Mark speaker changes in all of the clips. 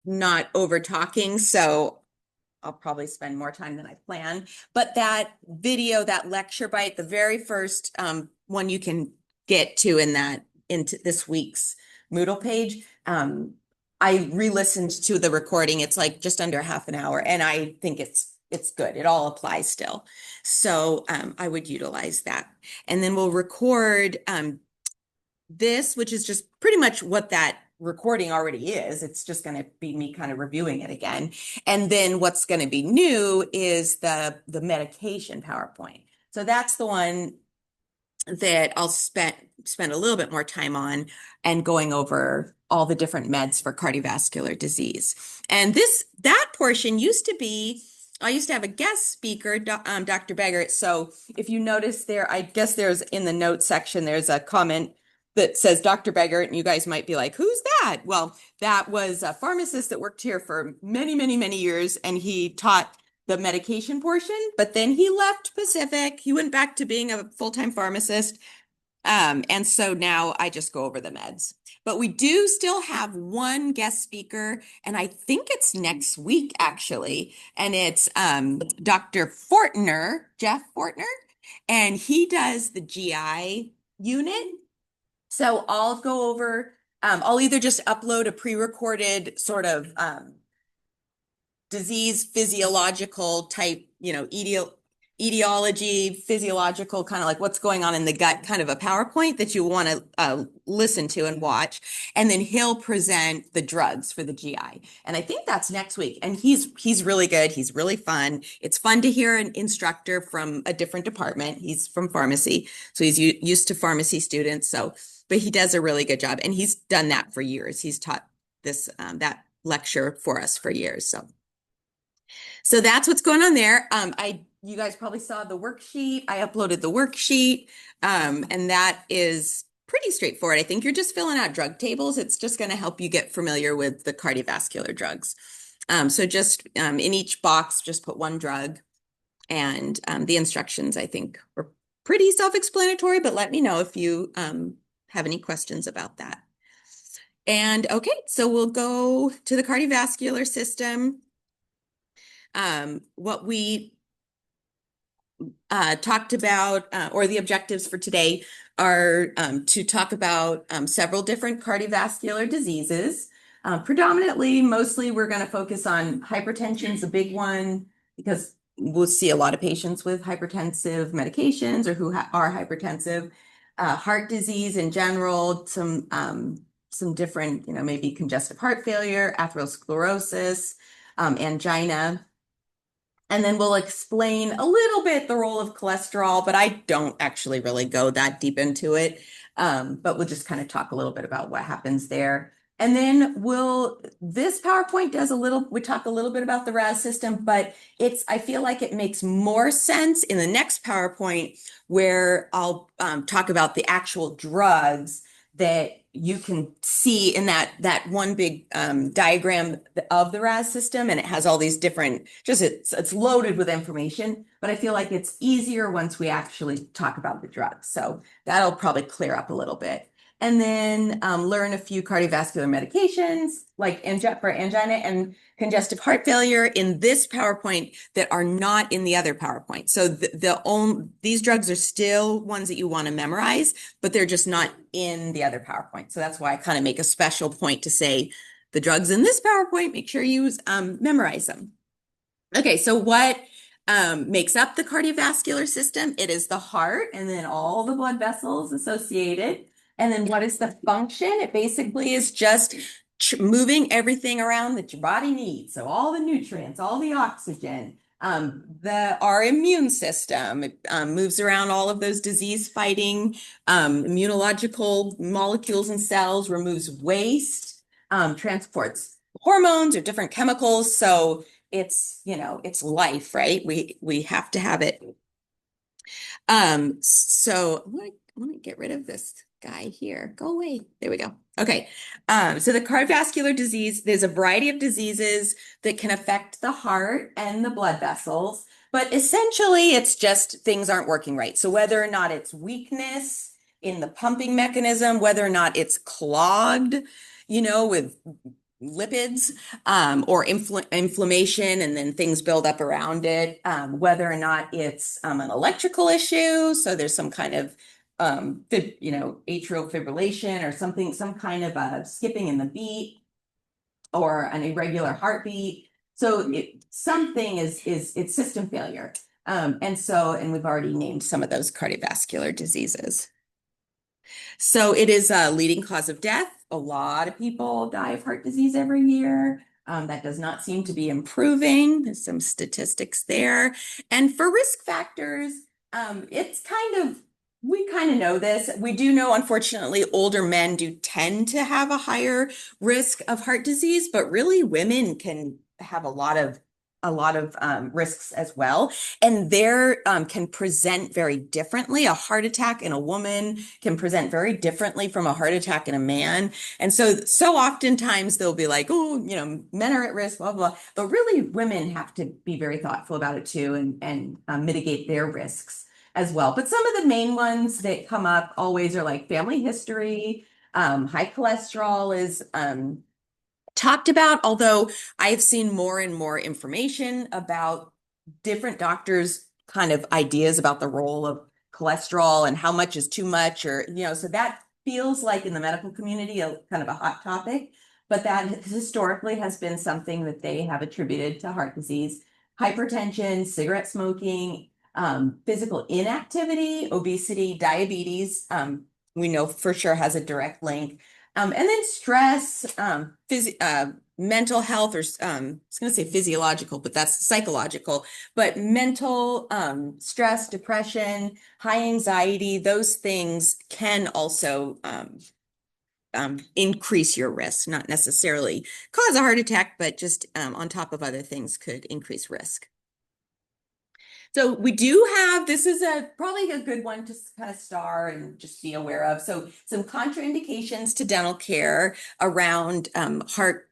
Speaker 1: not over talking, so I'll probably spend more time than I plan. But that video, that lecture bite, the very first one you can get to into this week's Moodle page. I re-listened to the recording. It's like just under half an hour, and I think it's good. It all applies still. So I would utilize that. And then we'll record this, which is just pretty much what that recording already is. It's just going to be me kind of reviewing it again. And then what's going to be new is the medication PowerPoint. So that's the one that I'll spend a little bit more time on and going over all the different meds for cardiovascular disease. And that portion used to be, I used to have a guest speaker, Dr. Beggart. So if you notice there, I guess there's in the notes section, there's a comment that says Dr. Beggart, and you guys might be like, who's that? Well, that was a pharmacist that worked here for many, many, many years, and he taught the medication portion, but then he left Pacific. He went back to being a full-time pharmacist. And so now I just go over the meds. But we do still have one guest speaker, and I think it's next week, actually. And it's Dr. Fortner, Jeff Fortner, and he does the GI unit. So I'll go over, I'll either just upload a pre-recorded sort of disease physiological type, etiology, physiological, kind of like what's going on in the gut, kind of a PowerPoint that you want to listen to and watch. And then he'll present the drugs for the GI. And I think that's next week. And he's really good. He's really fun. It's fun to hear an instructor from a different department. He's from pharmacy, so he's used to pharmacy students. But he does a really good job. And he's done that for years. He's taught that lecture for us for years. So that's what's going on there. You guys probably saw the worksheet. I uploaded the worksheet, and that is pretty straightforward. I think you're just filling out drug tables. It's just going to help you get familiar with the cardiovascular drugs. So just in each box, just put one drug, and the instructions, I think, were pretty self-explanatory, but let me know if you have any questions about that. And okay, so we'll go to the cardiovascular system. What we talked about, or the objectives for today, are to talk about several different cardiovascular diseases. Mostly we're going to focus on hypertension is a big one, because we'll see a lot of patients with hypertensive medications or who are hypertensive. Heart disease in general, some different, maybe congestive heart failure, atherosclerosis, angina. And then we'll explain a little bit the role of cholesterol, but I don't actually really go that deep into it. But we'll just kind of talk a little bit about what happens there. And then this PowerPoint we talk a little bit about the RAS system, but I feel like it makes more sense in the next PowerPoint, where I'll talk about the actual drugs that you can see in that one big diagram of the RAS system, and it has all these different, it's loaded with information, but I feel like it's easier once we actually talk about the drugs. So that'll probably clear up a little bit. And then learn a few cardiovascular medications like for angina and congestive heart failure in this PowerPoint that are not in the other PowerPoint. So these drugs are still ones that you want to memorize, but they're just not in the other PowerPoint. So that's why I kind of make a special point to say the drugs in this PowerPoint, make sure you memorize them. Okay, so what makes up the cardiovascular system? It is the heart and then all the blood vessels associated. And then what is the function? It basically is just moving everything around that your body needs. So all the nutrients, all the oxygen, our immune system, moves around all of those disease-fighting immunological molecules and cells, removes waste, transports hormones or different chemicals. So it's life, right? We have to have it. So I want to get rid of this guy here. Go away. There we go. Okay. So the cardiovascular disease, there's a variety of diseases that can affect the heart and the blood vessels, but essentially it's just things aren't working right. So whether or not it's weakness in the pumping mechanism, whether or not it's clogged, with lipids or inflammation, and then things build up around it, whether or not it's an electrical issue. So there's some kind of atrial fibrillation or something, some kind of skipping in the beat or an irregular heartbeat. So something is it's system failure. And we've already named some of those cardiovascular diseases. So it is a leading cause of death. A lot of people die of heart disease every year. That does not seem to be improving. There's some statistics there. And for risk factors, it's we kind of know this. We do know, unfortunately, older men do tend to have a higher risk of heart disease, but really women can have a lot of risks as well. And there can present very differently. A heart attack in a woman can present very differently from a heart attack in a man. And so oftentimes they'll be like, oh, men are at risk, blah, blah. But really, women have to be very thoughtful about it too and mitigate their risks as well. But some of the main ones that come up always are like family history. High cholesterol is talked about, although I've seen more and more information about different doctors' kind of ideas about the role of cholesterol and how much is too much, or, so that feels like in the medical community a kind of a hot topic, but that historically has been something that they have attributed to heart disease. Hypertension, cigarette smoking, physical inactivity, obesity, diabetes, we know for sure has a direct link. And then stress, mental health, or I was going to say physiological, but that's psychological, but mental stress, depression, high anxiety, those things can also increase your risk, not necessarily cause a heart attack, but just on top of other things could increase risk. So we do have, this is probably a good one to kind of star and just be aware of. So some contraindications to dental care around heart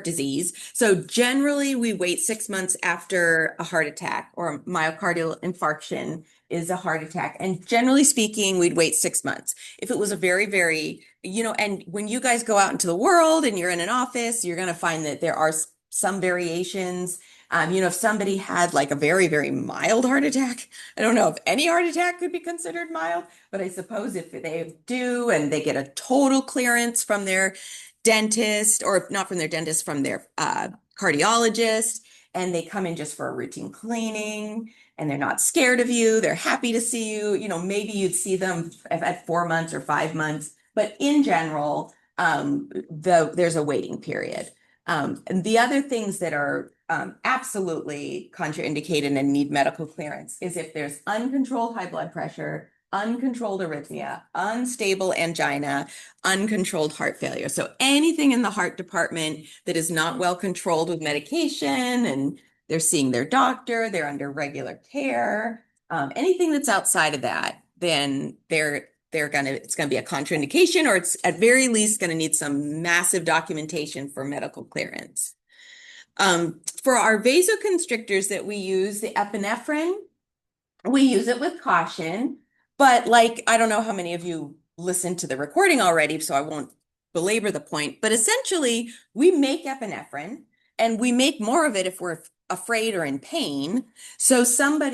Speaker 1: disease. So generally we wait 6 months after a heart attack, or a myocardial infarction is a heart attack. And generally speaking, we'd wait 6 months. If it was a very, very, and when you guys go out into the world and you're in an office, you're going to find that there are some variations. If somebody had like a very, very mild heart attack, I don't know if any heart attack could be considered mild, but I suppose if they do and they get a total clearance from their dentist, or not from their dentist, from their cardiologist, and they come in just for a routine cleaning and they're not scared of you, they're happy to see you, maybe you'd see them at 4 months or 5 months, but in general, there's a waiting period. And the other things that are absolutely contraindicated and need medical clearance is if there's uncontrolled high blood pressure, uncontrolled arrhythmia, unstable angina, uncontrolled heart failure. So anything in the heart department that is not well controlled with medication, and they're seeing their doctor, they're under regular care, anything that's outside of that, then it's going to be a contraindication, or it's at very least going to need some massive documentation for medical clearance. For our vasoconstrictors that we use, the epinephrine, we use it with caution, but I don't know how many of you listened to the recording already, so I won't belabor the point, but essentially we make epinephrine and we make more of it if we're afraid or in pain. So so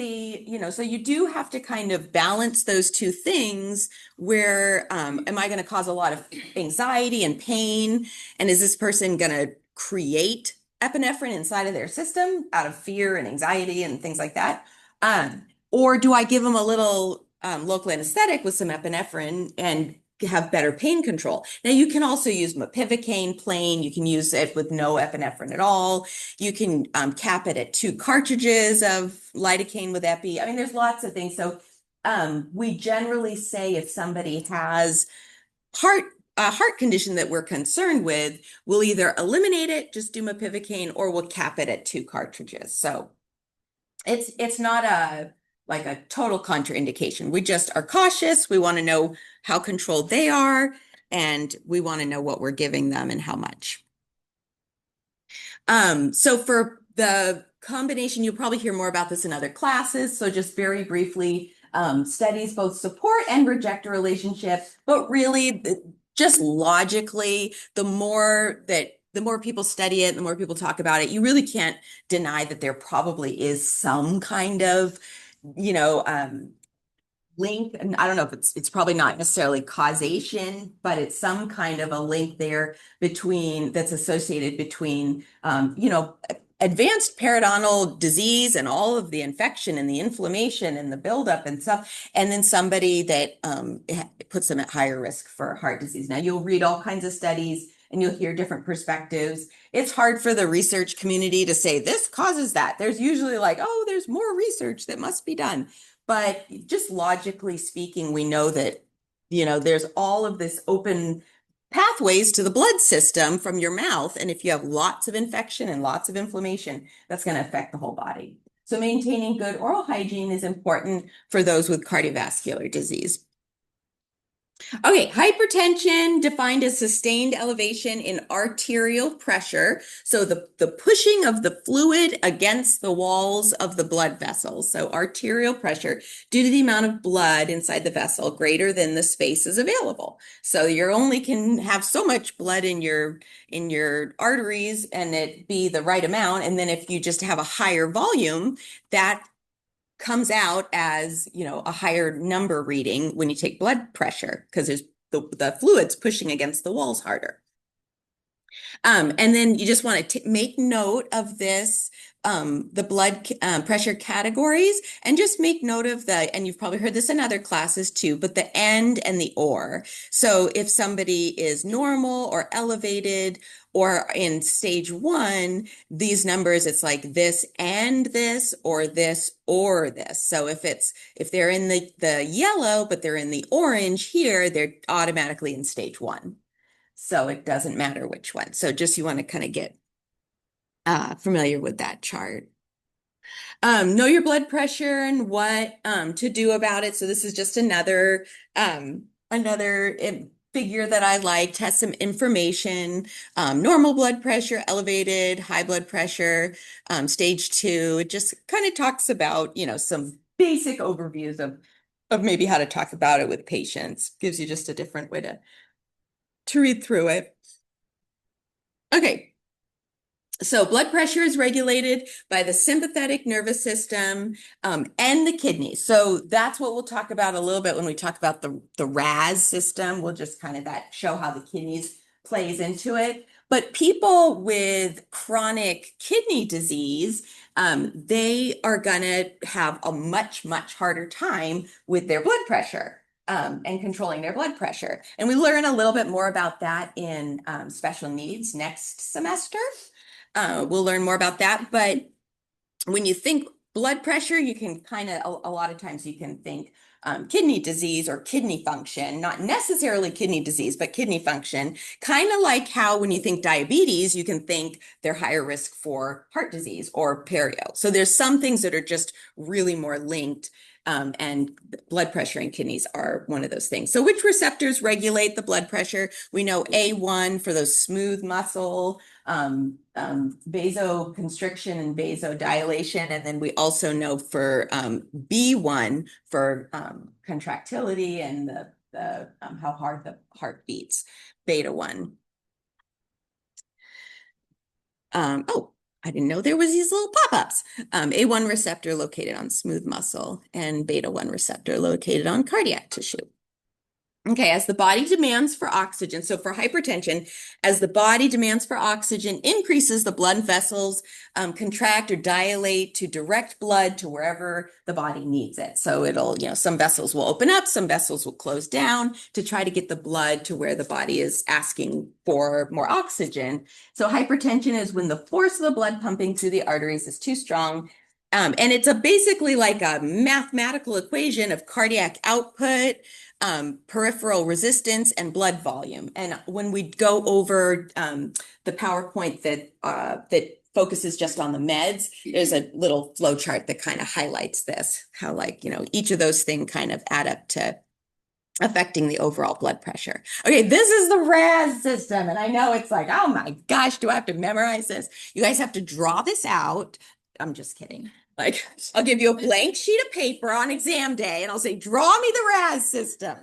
Speaker 1: you do have to kind of balance those two things where, am I going to cause a lot of anxiety and pain? And is this person going to create epinephrine inside of their system out of fear and anxiety and things like that? Or do I give them a little local anesthetic with some epinephrine and have better pain control? Now, you can also use mepivacaine plain. You can use it with no epinephrine at all. You can cap it at 2 cartridges of lidocaine with epi. I mean, there's lots of things. So we generally say if somebody has a heart condition that we're concerned with, we'll either eliminate it, just do mepivacaine, or we'll cap it at 2 cartridges. So it's not a total contraindication. We just are cautious. We want to know how controlled they are, and we want to know what we're giving them and how much. So for the combination, you'll probably hear more about this in other classes. So just very briefly, studies both support and reject a relationship, but really just logically, the more that the more people study it, the more people talk about it, you really can't deny that there probably is some kind of, you know, link. And I don't know if it's probably not necessarily causation, but it's some kind of a link there between that's associated between, advanced periodontal disease and all of the infection and the inflammation and the buildup and stuff, and then somebody that puts them at higher risk for heart disease. Now, you'll read all kinds of studies and you'll hear different perspectives. It's hard for the research community to say this causes that. There's usually like, oh, there's more research that must be done. But just logically speaking, we know that, there's all of this open pathways to the blood system from your mouth. And if you have lots of infection and lots of inflammation, that's going to affect the whole body. So maintaining good oral hygiene is important for those with cardiovascular disease. Okay, hypertension defined as sustained elevation in arterial pressure. So the pushing of the fluid against the walls of the blood vessels. So arterial pressure due to the amount of blood inside the vessel greater than the space is available. So you only can have so much blood in your arteries and it be the right amount. And then if you just have a higher volume, that comes out as, a higher number reading when you take blood pressure because there's the fluids pushing against the walls harder. And then you just want to make note of this, the blood pressure categories, and just make note of and you've probably heard this in other classes too, but the and the or. So if somebody is normal or elevated or in stage 1, these numbers, it's like this and this or this or this. So if they're in the yellow, but they're in the orange here, they're automatically in stage 1. So it doesn't matter which one. So just you want to kind of get familiar with that chart. Know your blood pressure and what to do about it. So this is just another figure that I liked, has some information, normal blood pressure, elevated, high blood pressure, stage 2. It just kind of talks about, some basic overviews of maybe how to talk about it with patients. Gives you just a different way to read through it. Okay. So blood pressure is regulated by the sympathetic nervous system and the kidneys. So that's what we'll talk about a little bit when we talk about the RAS system. We'll just kind of show how the kidneys plays into it. But people with chronic kidney disease, they are going to have a much, much harder time with their blood pressure. And controlling their blood pressure. And we learn a little bit more about that in special needs next semester. We'll learn more about that. But when you think blood pressure, you can kind of, a lot of times you can think kidney disease or kidney function, not necessarily kidney disease, but kidney function, kind of like how when you think diabetes, you can think they're higher risk for heart disease or perio. So there's some things that are just really more linked. And blood pressure and kidneys are one of those things. So which receptors regulate the blood pressure? We know A1 for those smooth muscle, vasoconstriction and vasodilation. And then we also know for B1 for contractility and the how hard the heart beats, beta 1. I didn't know there was these little pop-ups. A1 receptor located on smooth muscle and beta 1 receptor located on cardiac tissue. Okay, as the body demands for oxygen, so for hypertension, as the body demands for oxygen increases, the blood vessels contract or dilate to direct blood to wherever the body needs it. So it'll, some vessels will open up, some vessels will close down to try to get the blood to where the body is asking for more oxygen. So hypertension is when the force of the blood pumping through the arteries is too strong. And it's basically like a mathematical equation of cardiac output, peripheral resistance, and blood volume. And when we go over the PowerPoint that focuses just on the meds, there's a little flow chart that kind of highlights this, how each of those things kind of add up to affecting the overall blood pressure. Okay, this is the RAS system. And I know it's like, oh my gosh, do I have to memorize this? You guys have to draw this out. I'm just kidding. Like, I'll give you a blank sheet of paper on exam day and I'll say, draw me the RAS system.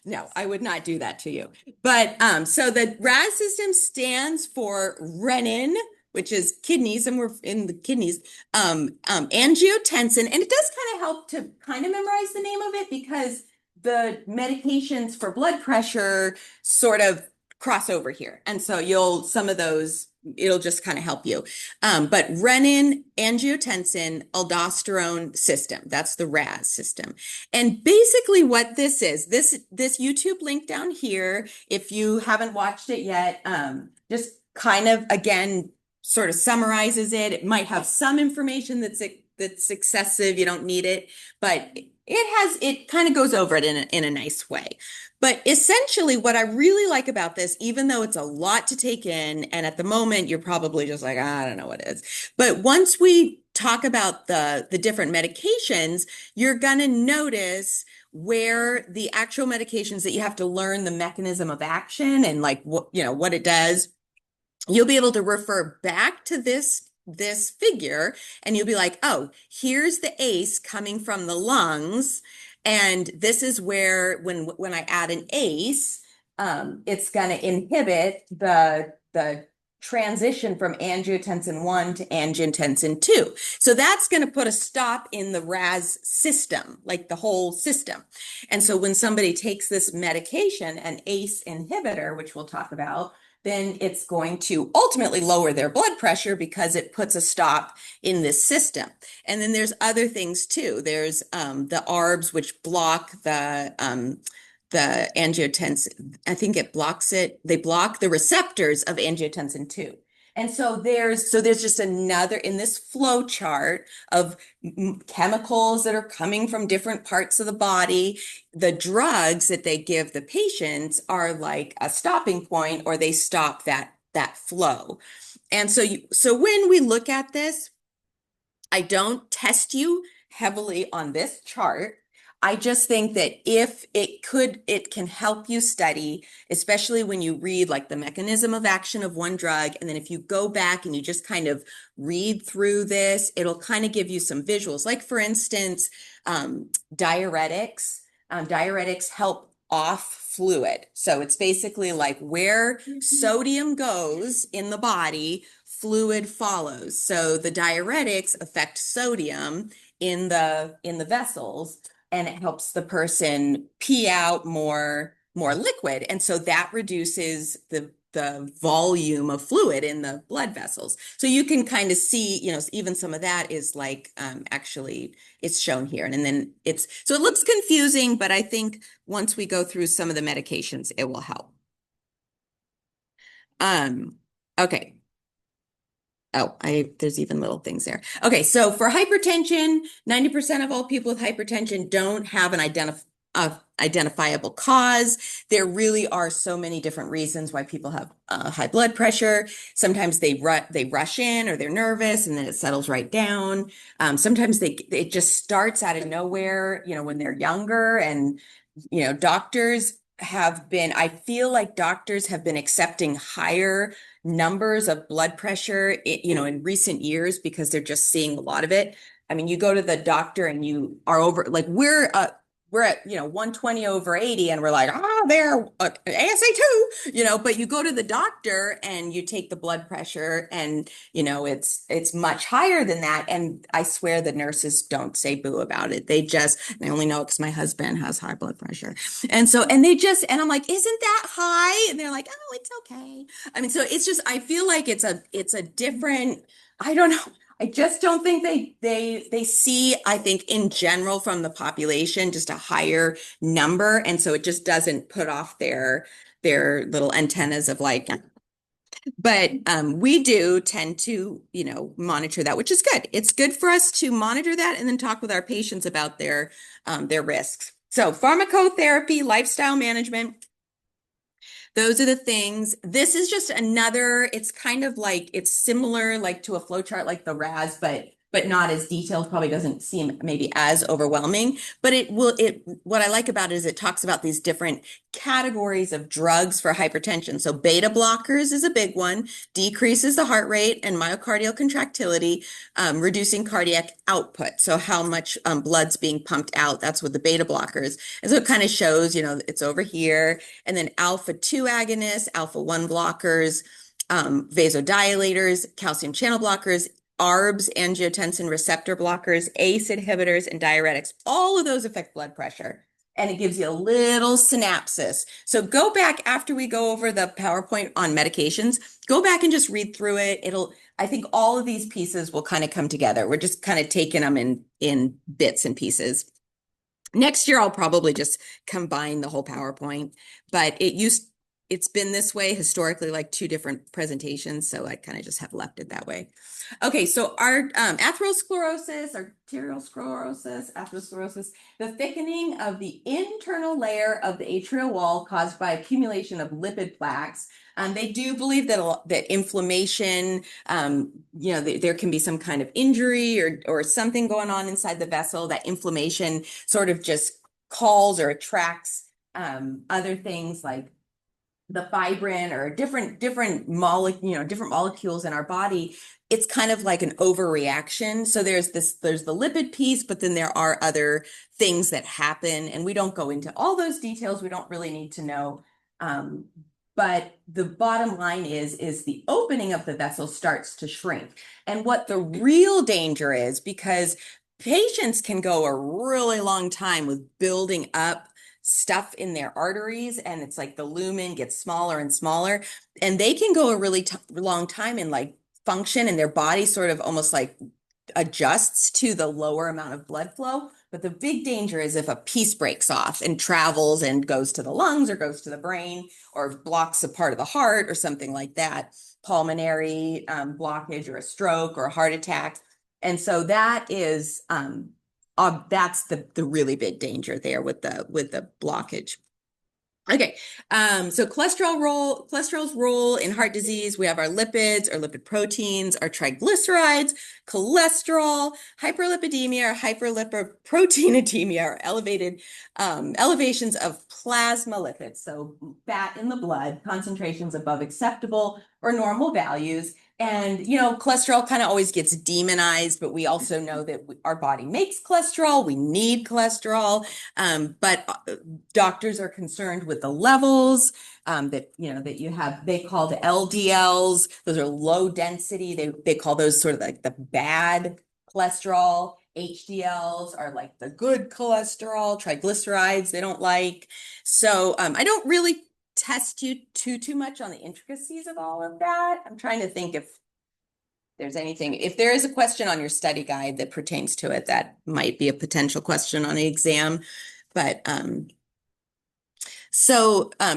Speaker 1: No, I would not do that to you. But so the RAS system stands for renin, which is kidneys, and we're in the kidneys, angiotensin. And it does kind of help to kind of memorize the name of it because the medications for blood pressure sort of cross over here. And so some of those, it'll just kind of help you. But renin, angiotensin, aldosterone system, that's the RAS system. And basically what this is, this YouTube link down here, if you haven't watched it yet, just kind of, again, sort of summarizes it. It might have some information that's excessive, you don't need it, but it kind of goes over it in a nice way. But essentially what I really like about this, even though it's a lot to take in, and at the moment you're probably just like, I don't know what it is. But once we talk about the different medications, you're going to notice where the actual medications that you have to learn the mechanism of action and like what it does, you'll be able to refer back to this figure and you'll be like, oh, here's the ACE coming from the lungs. And this is where when I add an ACE, it's going to inhibit the transition from angiotensin 1 to angiotensin 2. So that's going to put a stop in the RAS system, like the whole system. And so when somebody takes this medication, an ACE inhibitor, which we'll talk about, then it's going to ultimately lower their blood pressure because it puts a stop in this system. And then there's other things too. There's the ARBs, which block the angiotensin. I think it blocks it. They block the receptors of angiotensin 2. And so there's just another in this flow chart of chemicals that are coming from different parts of the body. The drugs that they give the patients are like a stopping point, or they stop that flow. And so when we look at this, I don't test you heavily on this chart. I just think that if it can help you study, especially when you read like the mechanism of action of one drug. And then if you go back and you just kind of read through this, it'll kind of give you some visuals. Like for instance, diuretics. Diuretics help off fluid. So it's basically like where sodium goes in the body, fluid follows. So the diuretics affect sodium in the vessels, and it helps the person pee out more liquid. And so that reduces the volume of fluid in the blood vessels. So you can kind of see, even some of that is like, actually it's shown here. And then so it looks confusing, but I think once we go through some of the medications, it will help. Okay. Oh, there's even little things there. Okay, so for hypertension, 90% of all people with hypertension don't have an identifiable cause. There really are so many different reasons why people have high blood pressure. Sometimes they rush in, or they're nervous and then it settles right down. Sometimes it just starts out of nowhere, when they're younger, and I feel like doctors have been accepting higher numbers of blood pressure, in recent years because they're just seeing a lot of it. I mean, you go to the doctor and you are over, like we're at 120 over 80 and we're like, they're ASA2, but you go to the doctor and you take the blood pressure and, it's much higher than that. And I swear the nurses don't say boo about it. I only know it because my husband has high blood pressure. And I'm like, isn't that high? And they're like, oh, it's okay. I mean, so it's just, I feel like it's a different, I don't know. I just don't think they see, I think in general from the population, just a higher number. And so it just doesn't put off their little antennas of like, but we do tend to, monitor that, which is good. It's good for us to monitor that and then talk with our patients about their risks. So pharmacotherapy, lifestyle management. Those are the things. This is just another, it's kind of like, it's similar like to a flow chart like the RAS, but but not as detailed, probably doesn't seem maybe as overwhelming, but what I like about it is it talks about these different categories of drugs for hypertension. So beta blockers is a big one, decreases the heart rate and myocardial contractility, reducing cardiac output. So how much blood's being pumped out, that's what the beta blockers. And so it kind of shows, it's over here. And then alpha 2 agonists, alpha 1 blockers, vasodilators, calcium channel blockers, ARBs, angiotensin receptor blockers, ACE inhibitors, and diuretics. All of those affect blood pressure. And it gives you a little synopsis. So go back after we go over the PowerPoint on medications, go back and just read through it. I think all of these pieces will kind of come together. We're just kind of taking them in bits and pieces. Next year, I'll probably just combine the whole PowerPoint, but it's been this way historically, like 2 different presentations. So I kind of just have left it that way. Okay, so our atherosclerosis, the thickening of the internal layer of the atrial wall caused by accumulation of lipid plaques. They do believe that inflammation, there can be some kind of injury or something going on inside the vessel. That inflammation sort of just calls or attracts other things like the fibrin or different molecules in our body. It's kind of like an overreaction. So there's the lipid piece, but then there are other things that happen, and we don't go into all those details. We don't really need to know. But the bottom line is the opening of the vessel starts to shrink. And what the real danger is, because patients can go a really long time with building up stuff in their arteries, and it's like the lumen gets smaller and smaller, and they can go a really long time in like function, and their body sort of almost like adjusts to the lower amount of blood flow. But the big danger is if a piece breaks off and travels and goes to the lungs or goes to the brain or blocks a part of the heart or something like that, pulmonary blockage or a stroke or a heart attack. And so that is that's the really big danger there with the blockage. Okay, so cholesterol's role in heart disease. We have our lipids, our lipid proteins, our triglycerides, cholesterol, hyperlipidemia, or hyperlipoproteinemia, or elevations of plasma lipids, so fat in the blood, concentrations above acceptable or normal values. And, cholesterol kind of always gets demonized, but we also know that our body makes cholesterol. We need cholesterol. But doctors are concerned with the levels that you have. They call the LDLs. Those are low density. They call those sort of like the bad cholesterol. HDLs are like the good cholesterol. Triglycerides they don't like. So I don't really test you too much on the intricacies of all of that. I'm trying to think if there is a question on your study guide that pertains to it, that might be a potential question on the exam. But and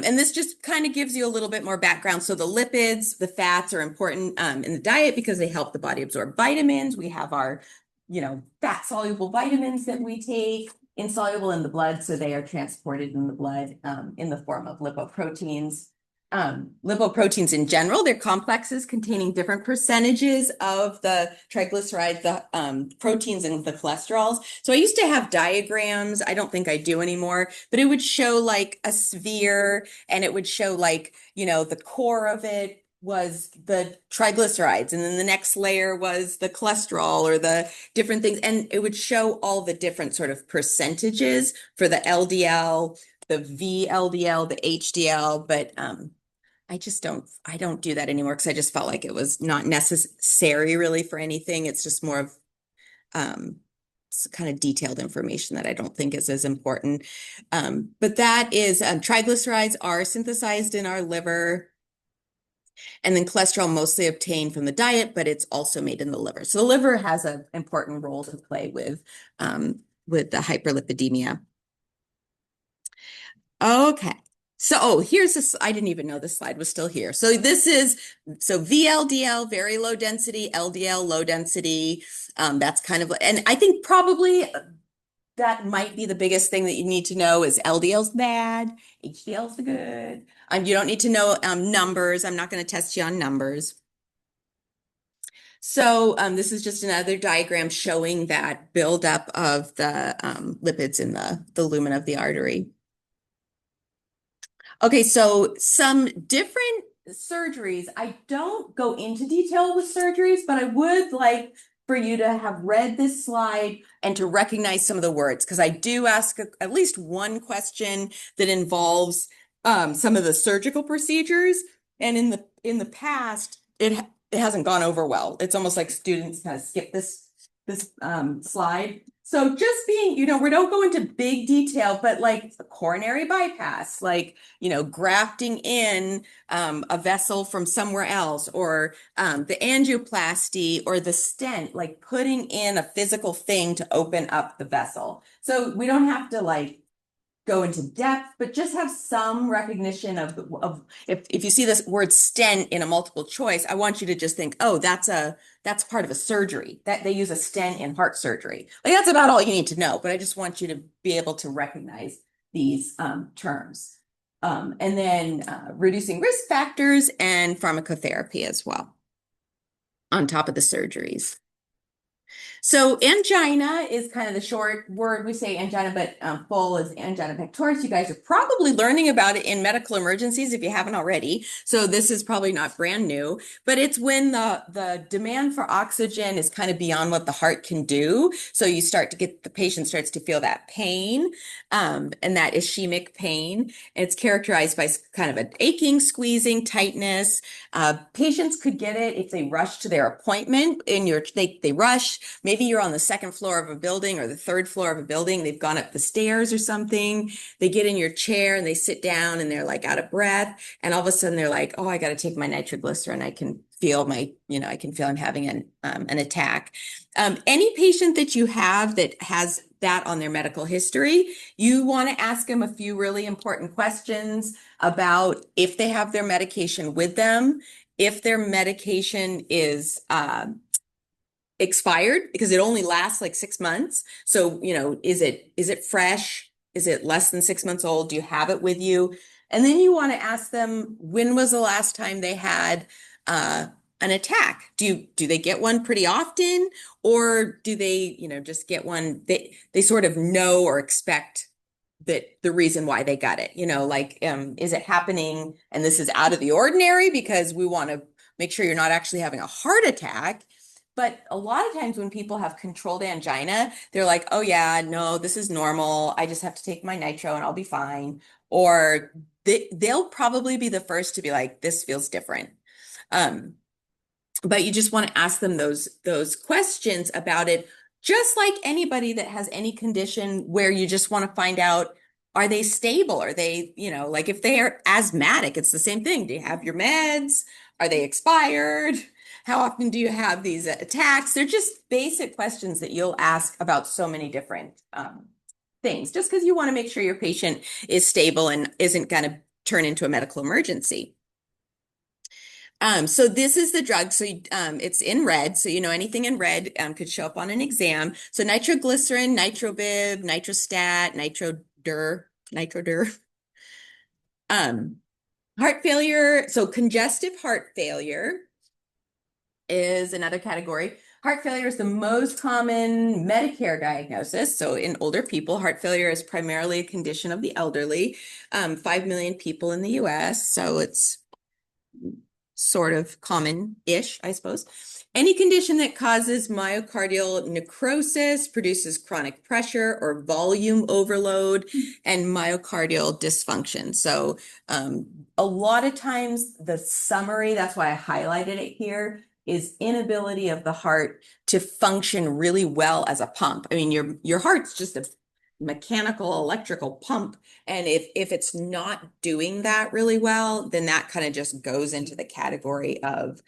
Speaker 1: this just kind of gives you a little bit more background. So the lipids, the fats are important in the diet because they help the body absorb vitamins. We have our, fat soluble vitamins that we take, insoluble in the blood, so they are transported in the blood in the form of lipoproteins. Lipoproteins in general, they're complexes containing different percentages of the triglycerides, the proteins, and the cholesterols. So I used to have diagrams. I don't think I do anymore, but it would show like a sphere, and it would show like, the core of it was the triglycerides, and then the next layer was the cholesterol or the different things, and it would show all the different sort of percentages for the LDL, the VLDL, the HDL, but I don't do that anymore because I just felt like it was not necessary really for anything. It's just more of kind of detailed information that I don't think is as important. But that is triglycerides are synthesized in our liver. And then cholesterol mostly obtained from the diet, but it's also made in the liver. So the liver has an important role to play with the hyperlipidemia. Okay. So, here's this. I didn't even know this slide was still here. So VLDL, very low density, LDL, low density. That's kind of, and I think probably that might be the biggest thing that you need to know is LDL's bad, HDL's good. You don't need to know numbers. I'm not going to test you on numbers. So this is just another diagram showing that buildup of the lipids in the lumen of the artery. Okay, so some different surgeries. I don't go into detail with surgeries, but I would like for you to have read this slide and to recognize some of the words, because I do ask at least one question that involves some of the surgical procedures. And in the past, it hasn't gone over well. It's almost like students kind of skip this slide. So just being, we don't go into big detail, but like a coronary bypass, like grafting in a vessel from somewhere else, or the angioplasty or the stent, like putting in a physical thing to open up the vessel. So we don't have to like go into depth, but just have some recognition of if you see this word stent in a multiple choice, I want you to just think, oh, that's part of a surgery, that they use a stent in heart surgery. Like that's about all you need to know, but I just want you to be able to recognize these terms. And then reducing risk factors and pharmacotherapy as well on top of the surgeries. So angina is kind of the short word. We say angina, but full is angina pectoris. You guys are probably learning about it in medical emergencies if you haven't already. So this is probably not brand new, but it's when the demand for oxygen is kind of beyond what the heart can do. So you start to get, the patient starts to feel that pain, and that ischemic pain. It's characterized by kind of an aching, squeezing, tightness. Patients could get it if they rush to their appointment they rush. Maybe you're on the second floor of a building or the third floor of a building. They've gone up the stairs or something. They get in your chair and they sit down and they're like out of breath. And all of a sudden they're like, oh, I got to take my nitroglycerin. I can feel I can feel I'm having an attack. Any patient that you have that has that on their medical history, you want to ask them a few really important questions about if they have their medication with them, if their medication is expired, because it only lasts like 6 months. So, is it fresh? Is it less than 6 months old? Do you have it with you? And then you want to ask them, when was the last time they had an attack? Do they get one pretty often, or do they, just get one they sort of know or expect that the reason why they got it, is it happening and this is out of the ordinary because we want to make sure you're not actually having a heart attack? But a lot of times when people have controlled angina, they're like, oh yeah, no, this is normal. I just have to take my nitro and I'll be fine. Or they'll probably be the first to be like, this feels different. Um, but you just want to ask them those questions about it, just like anybody that has any condition where you just want to find out, are they stable? Are they, like if they are asthmatic, it's the same thing. Do you have your meds? Are they expired? How often do you have these attacks? They're just basic questions that you'll ask about so many different things, just because you want to make sure your patient is stable and isn't going to turn into a medical emergency. So this is the drug. So it's in red. So anything in red could show up on an exam. So nitroglycerin, nitrobib, nitrostat, nitrodur. Heart failure. So congestive heart failure is another category. Heart failure is the most common Medicare diagnosis. So in older people, heart failure is primarily a condition of the elderly. 5 million people in the US. So it's sort of common-ish, I suppose. Any condition that causes myocardial necrosis, produces chronic pressure or volume overload, and myocardial dysfunction. So a lot of times the summary, that's why I highlighted it here, is inability of the heart to function really well as a pump. I mean, your heart's just a mechanical electrical pump, and if it's not doing that really well, then that kind of just goes into the category of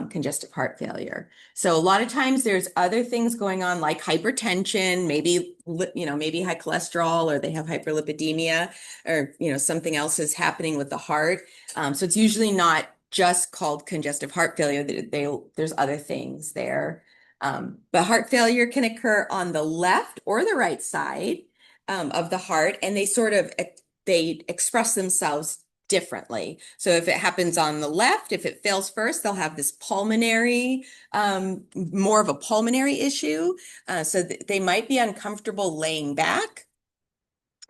Speaker 1: congestive heart failure. So a lot of times there's other things going on like hypertension, maybe high cholesterol, or they have hyperlipidemia, or something else is happening with the heart. So it's usually not just called congestive heart failure. There's other things there. But heart failure can occur on the left or the right side of the heart, and they express themselves differently. So if it happens on the left, if it fails first, they'll have this pulmonary, more of a pulmonary issue. So they might be uncomfortable laying back.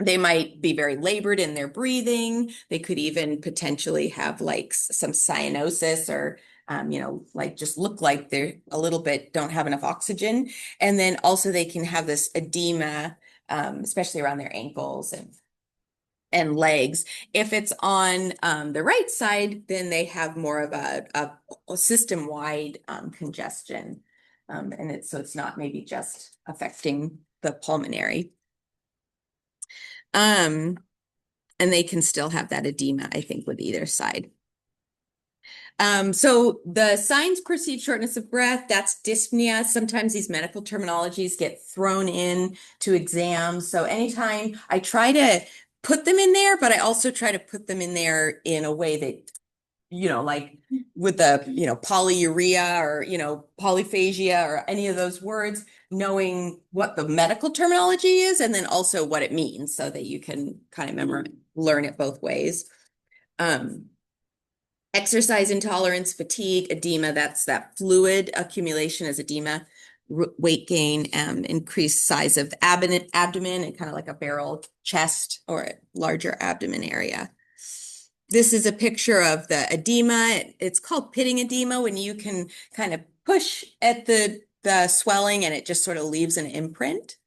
Speaker 1: They might be very labored in their breathing. They could even potentially have like some cyanosis or, like just look like they're a little bit don't have enough oxygen. And then also they can have this edema, especially around their ankles and legs. If it's on the right side, then they have more of a system-wide congestion. So it's not maybe just affecting the pulmonary. Um, and they can still have that edema, I think, with either side. So the signs precede shortness of breath, that's dyspnea. Sometimes these medical terminologies get thrown in to exams. So anytime I try to put them in there, but I also try to put them in there in a way that, like with the, polyuria or, polyphagia or any of those words, knowing what the medical terminology is and then also what it means so that you can kind of learn it both ways. Um, Exercise intolerance, fatigue, edema, that's that fluid accumulation as edema, weight gain, increased size of abdomen and kind of like a barrel chest or a larger abdomen area. This is a picture of the edema. It's called pitting edema when you can kind of push at the swelling and it just sort of leaves an imprint.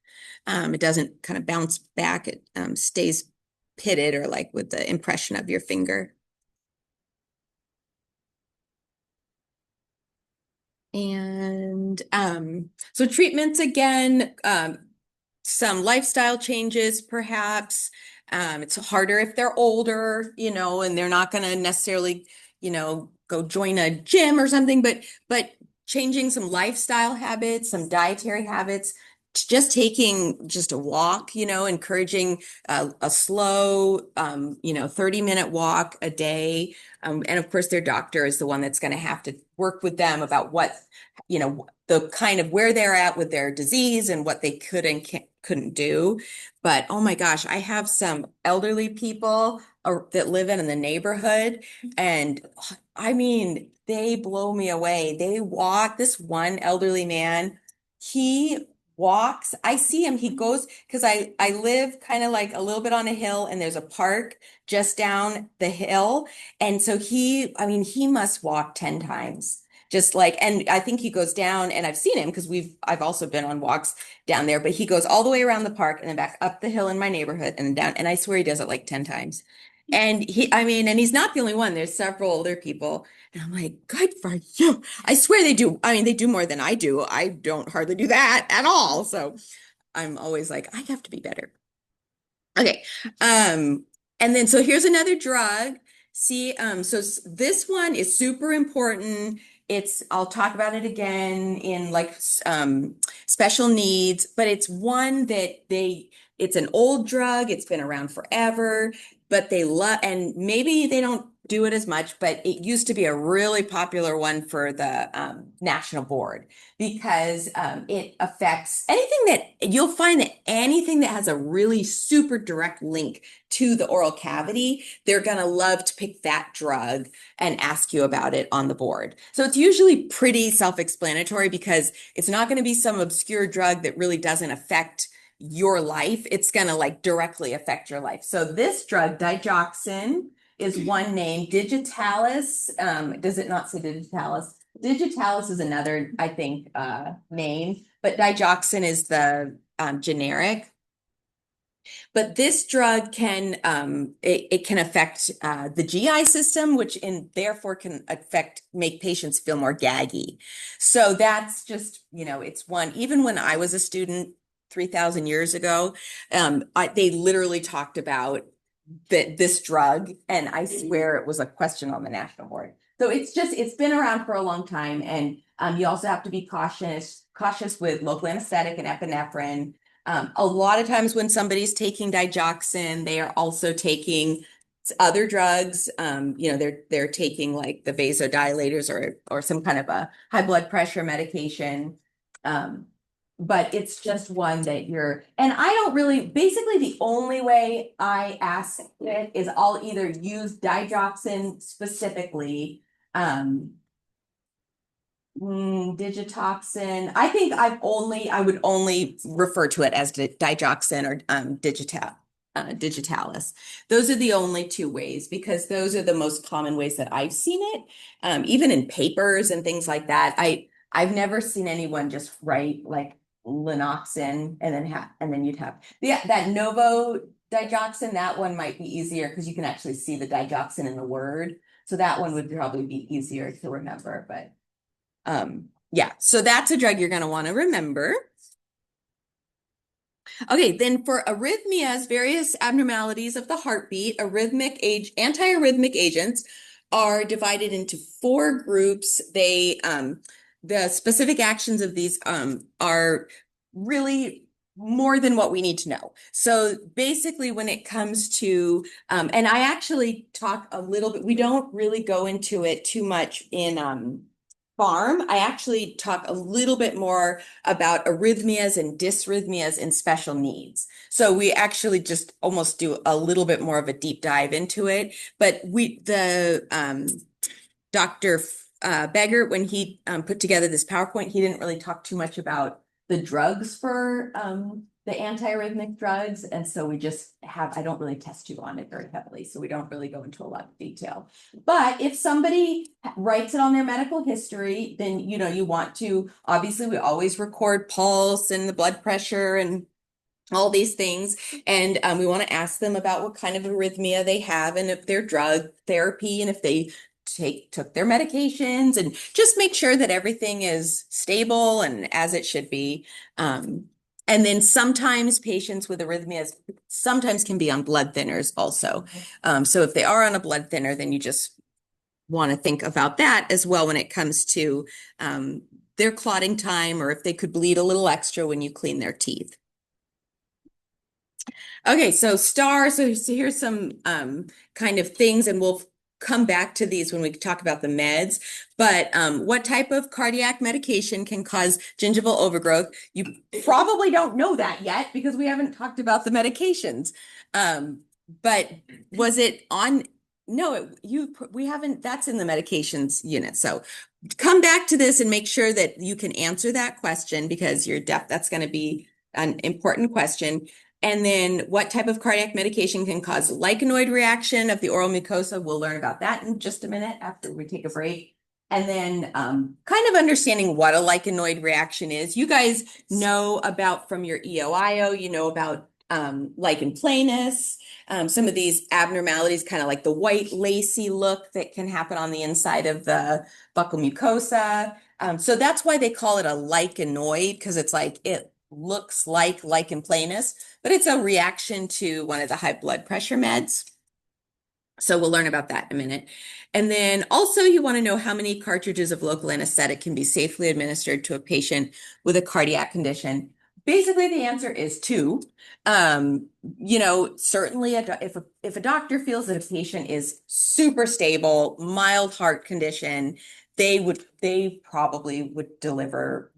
Speaker 1: It doesn't kind of bounce back. It stays pitted or like with the impression of your finger. And so treatments again, some lifestyle changes perhaps. It's harder if they're older, and they're not going to necessarily, go join a gym or something, but changing some lifestyle habits, some dietary habits, just taking just a walk, encouraging a slow, 30-minute walk a day. And of course, their doctor is the one that's going to have to work with them about what, the kind of where they're at with their disease and what they could and couldn't do. But oh my gosh, I have some elderly people that live in the neighborhood, and I mean, they blow me away. They walk, this one elderly man, he walks. I see him. He goes because I live kind of like a little bit on a hill and there's a park just down the hill. And so he must walk 10 times. Just like, and I think he goes down and I've seen him because I've also been on walks down there, but he goes all the way around the park and then back up the hill in my neighborhood and down. And I swear he does it like 10 times. And and he's not the only one. There's several older people. And I'm like, good for you. I swear they do. I mean, they do more than I do. I don't hardly do that at all. So I'm always like, I have to be better. Okay. And then so here's another drug. See, this one is super important. I'll talk about it again in like special needs, but it's one that it's an old drug. It's been around forever, but they love, and maybe they don't do it as much, but it used to be a really popular one for the national board because it affects anything that you'll find that anything that has a really super direct link to the oral cavity, they're going to love to pick that drug and ask you about it on the board. So it's usually pretty self-explanatory because it's not going to be some obscure drug that really doesn't affect your life. It's going to like directly affect your life. So this drug, digoxin, is one name. Digitalis, does it not say digitalis? Digitalis is another, I think, name, but digoxin is the generic. But this drug can it can affect the GI system, which therefore can make patients feel more gaggy. So that's just, it's one. Even when I was a student 3,000 years ago, they literally talked about this drug, and I swear it was a question on the national board. So it's been around for a long time, and you also have to be cautious with local anesthetic and epinephrine. A lot of times when somebody's taking digoxin, they are also taking other drugs. They're taking like the vasodilators or some kind of a high blood pressure medication. but it's just one that and I don't really, basically the only way I ask it is I'll either use digoxin specifically, digitoxin. I think I would only refer to it as digoxin or digitalis. Those are the only two ways because those are the most common ways that I've seen it. Even in papers and things like that. I've never seen anyone just write like linoxin and then you'd have that Novo digoxin. That one might be easier because you can actually see the digoxin in the word. So that one would probably be easier to remember, but yeah, so that's a drug you're going to want to remember. Okay, then for arrhythmias, various abnormalities of the heartbeat, antiarrhythmic agents are divided into four groups. The specific actions of these are really more than what we need to know. So basically when it comes to, and I actually talk a little bit, we don't really go into it too much in farm. I actually talk a little bit more about arrhythmias and dysrhythmias in special needs. So we actually just almost do a little bit more of a deep dive into it. But Dr. Begert, when he put together this PowerPoint, he didn't really talk too much about the drugs for the antiarrhythmic drugs. And so I don't really test you on it very heavily. So we don't really go into a lot of detail. But if somebody writes it on their medical history, then, you want to, obviously we always record pulse and the blood pressure and all these things. And we want to ask them about what kind of arrhythmia they have and if they're drug therapy and if they took their medications and just make sure that everything is stable and as it should be. And then sometimes patients with arrhythmias sometimes can be on blood thinners also. So if they are on a blood thinner, then you just want to think about that as well when it comes to their clotting time or if they could bleed a little extra when you clean their teeth. Okay, so here's some kind of things, and we'll come back to these when we talk about the meds. But what type of cardiac medication can cause gingival overgrowth? You probably don't know that yet because we haven't talked about the medications. But was it on? No, we haven't. That's in the medications unit. So come back to this and make sure that you can answer that question because that's going to be an important question. And then what type of cardiac medication can cause lichenoid reaction of the oral mucosa? We'll learn about that in just a minute after we take a break. And then kind of understanding what a lichenoid reaction is. You guys know about from your EOIO, you know about lichen planus, some of these abnormalities, kind of like the white lacy look that can happen on the inside of the buccal mucosa. So that's why they call it a lichenoid because it's like it looks like lichen planus, but it's a reaction to one of the high blood pressure meds. So we'll learn about that in a minute. And then also you want to know how many cartridges of local anesthetic can be safely administered to a patient with a cardiac condition. Basically, the answer is 2. Certainly if a doctor feels that a patient is super stable, mild heart condition, they probably would deliver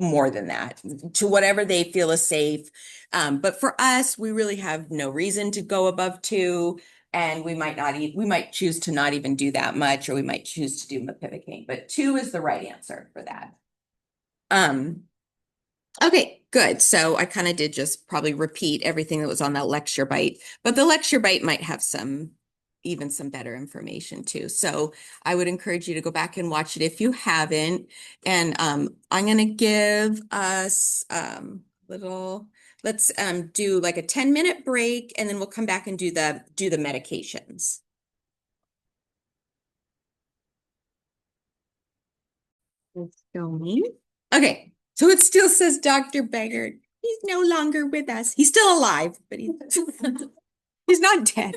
Speaker 1: more than that to whatever they feel is safe. But for us, we really have no reason to go above 2. And we might choose to not even do that much, or we might choose to do mepivacaine, but 2 is the right answer for that. Okay, good. So I kind of did just probably repeat everything that was on that lecture bite, but the lecture bite might have even some better information too. So I would encourage you to go back and watch it if you haven't. And I'm going to give us let's do like a 10-minute break and then we'll come back and do the medications. It's going. Okay. So it still says Dr. Begert. He's no longer with us. He's still alive, but he's not dead.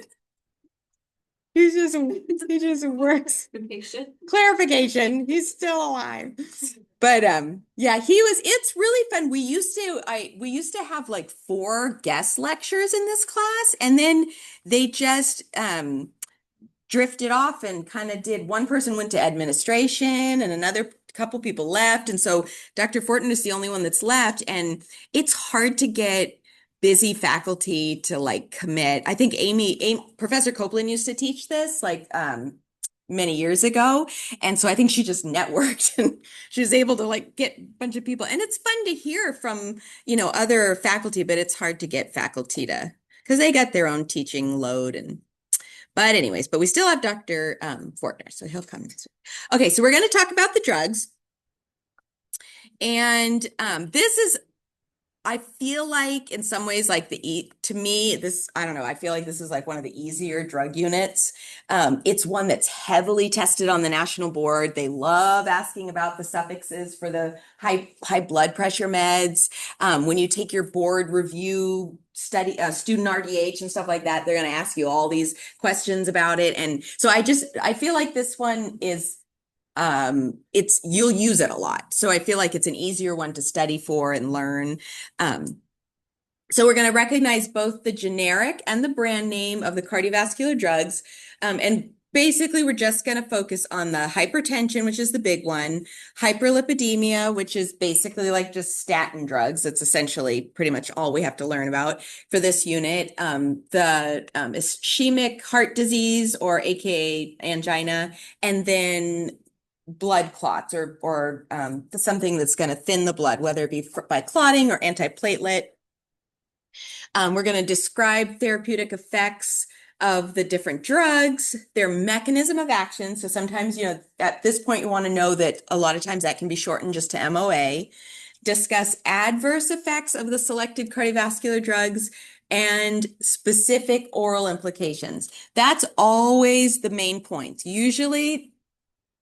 Speaker 1: He just works. Clarification. He's still alive. But yeah, it's really fun. We used to have like 4 guest lectures in this class, and then they just drifted off and kind of one person went to administration and another couple people left. And so Dr. Fortin is the only one that's left. And it's hard to get busy faculty to like commit. I think Professor Copeland used to teach this like many years ago. And so I think she just networked and she was able to like get a bunch of people. And it's fun to hear from, other faculty, but it's hard to get faculty to, because they got their own teaching load but we still have Dr. Fortner, so he'll come next week. Okay, so we're going to talk about the drugs. And this is, I feel like in some ways, like to me, I don't know, I feel like this is like one of the easier drug units. It's one that's heavily tested on the national board. They love asking about the suffixes for the high blood pressure meds. When you take your board review study, student RDH and stuff like that, they're going to ask you all these questions about it. And so I feel like this one is, you'll use it a lot. So I feel like it's an easier one to study for and learn. So we're going to recognize both the generic and the brand name of the cardiovascular drugs. And basically we're just going to focus on the hypertension, which is the big one, hyperlipidemia, which is basically like just statin drugs. It's essentially pretty much all we have to learn about for this unit. The ischemic heart disease, or AKA angina, and then blood clots or something that's going to thin the blood, whether it be by clotting or antiplatelet. We're going to describe therapeutic effects of the different drugs, their mechanism of action. So sometimes, at this point, you want to know that a lot of times that can be shortened just to MOA. Discuss adverse effects of the selected cardiovascular drugs and specific oral implications. That's always the main point. Usually,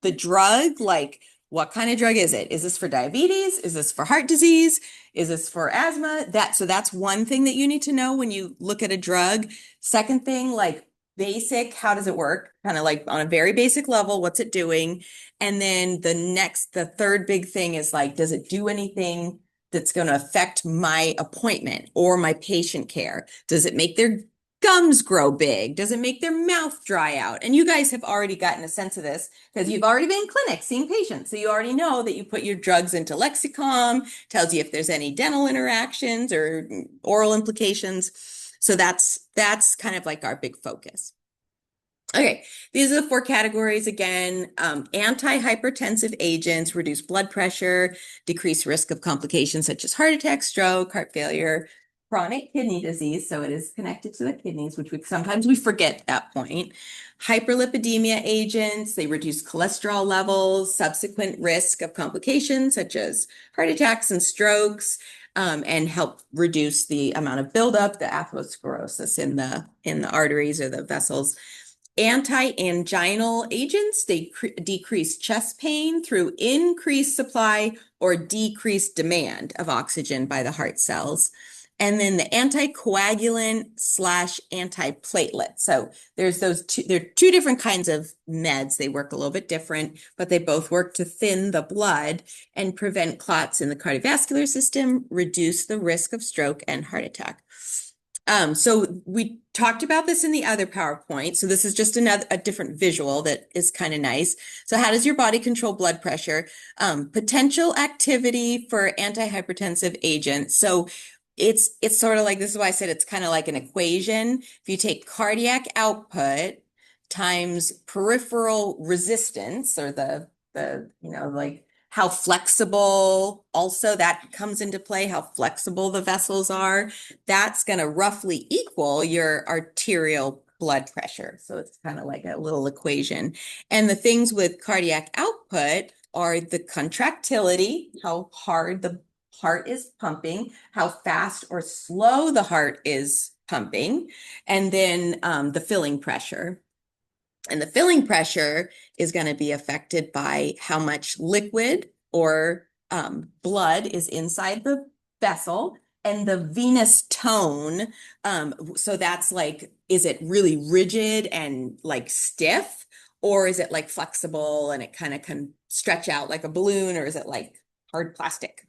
Speaker 1: the drug, like what kind of drug is it? Is this for diabetes? Is this for heart disease? Is this for asthma? So that's one thing that you need to know when you look at a drug. Second thing, like basic, how does it work? Kind of like on a very basic level, what's it doing? And then the third big thing is like, does it do anything that's going to affect my appointment or my patient care? Does it make their gums grow big? Does it make their mouth dry out? And you guys have already gotten a sense of this because you've already been in clinic seeing patients. So you already know that you put your drugs into Lexicom, tells you if there's any dental interactions or oral implications. So that's kind of like our big focus. Okay, these are the 4 categories again. Antihypertensive agents reduce blood pressure, decrease risk of complications such as heart attack, stroke, heart failure, chronic kidney disease. So it is connected to the kidneys, which sometimes we forget at that point. Hyperlipidemia agents, they reduce cholesterol levels, subsequent risk of complications such as heart attacks and strokes, and help reduce the amount of buildup, the atherosclerosis in the arteries or the vessels. Anti-anginal agents, they decrease chest pain through increased supply or decreased demand of oxygen by the heart cells. And then the anticoagulant / antiplatelet. So there are 2 different kinds of meds. They work a little bit different, but they both work to thin the blood and prevent clots in the cardiovascular system, reduce the risk of stroke and heart attack. So we talked about this in the other PowerPoint. So this is just a different visual that is kind of nice. So how does your body control blood pressure? Potential activity for antihypertensive agents. So it's sort of like, this is why I said it's kind of like an equation. If you take cardiac output times peripheral resistance, or the like how flexible, also that comes into play, how flexible the vessels are, that's going to roughly equal your arterial blood pressure. So it's kind of like a little equation. And the things with cardiac output are the contractility, how hard the heart is pumping, how fast or slow the heart is pumping, and then the filling pressure. And the filling pressure is going to be affected by how much liquid or blood is inside the vessel, and the venous tone. So that's like, is it really rigid and like stiff, or is it like flexible and it kind of can stretch out like a balloon, or is it like hard plastic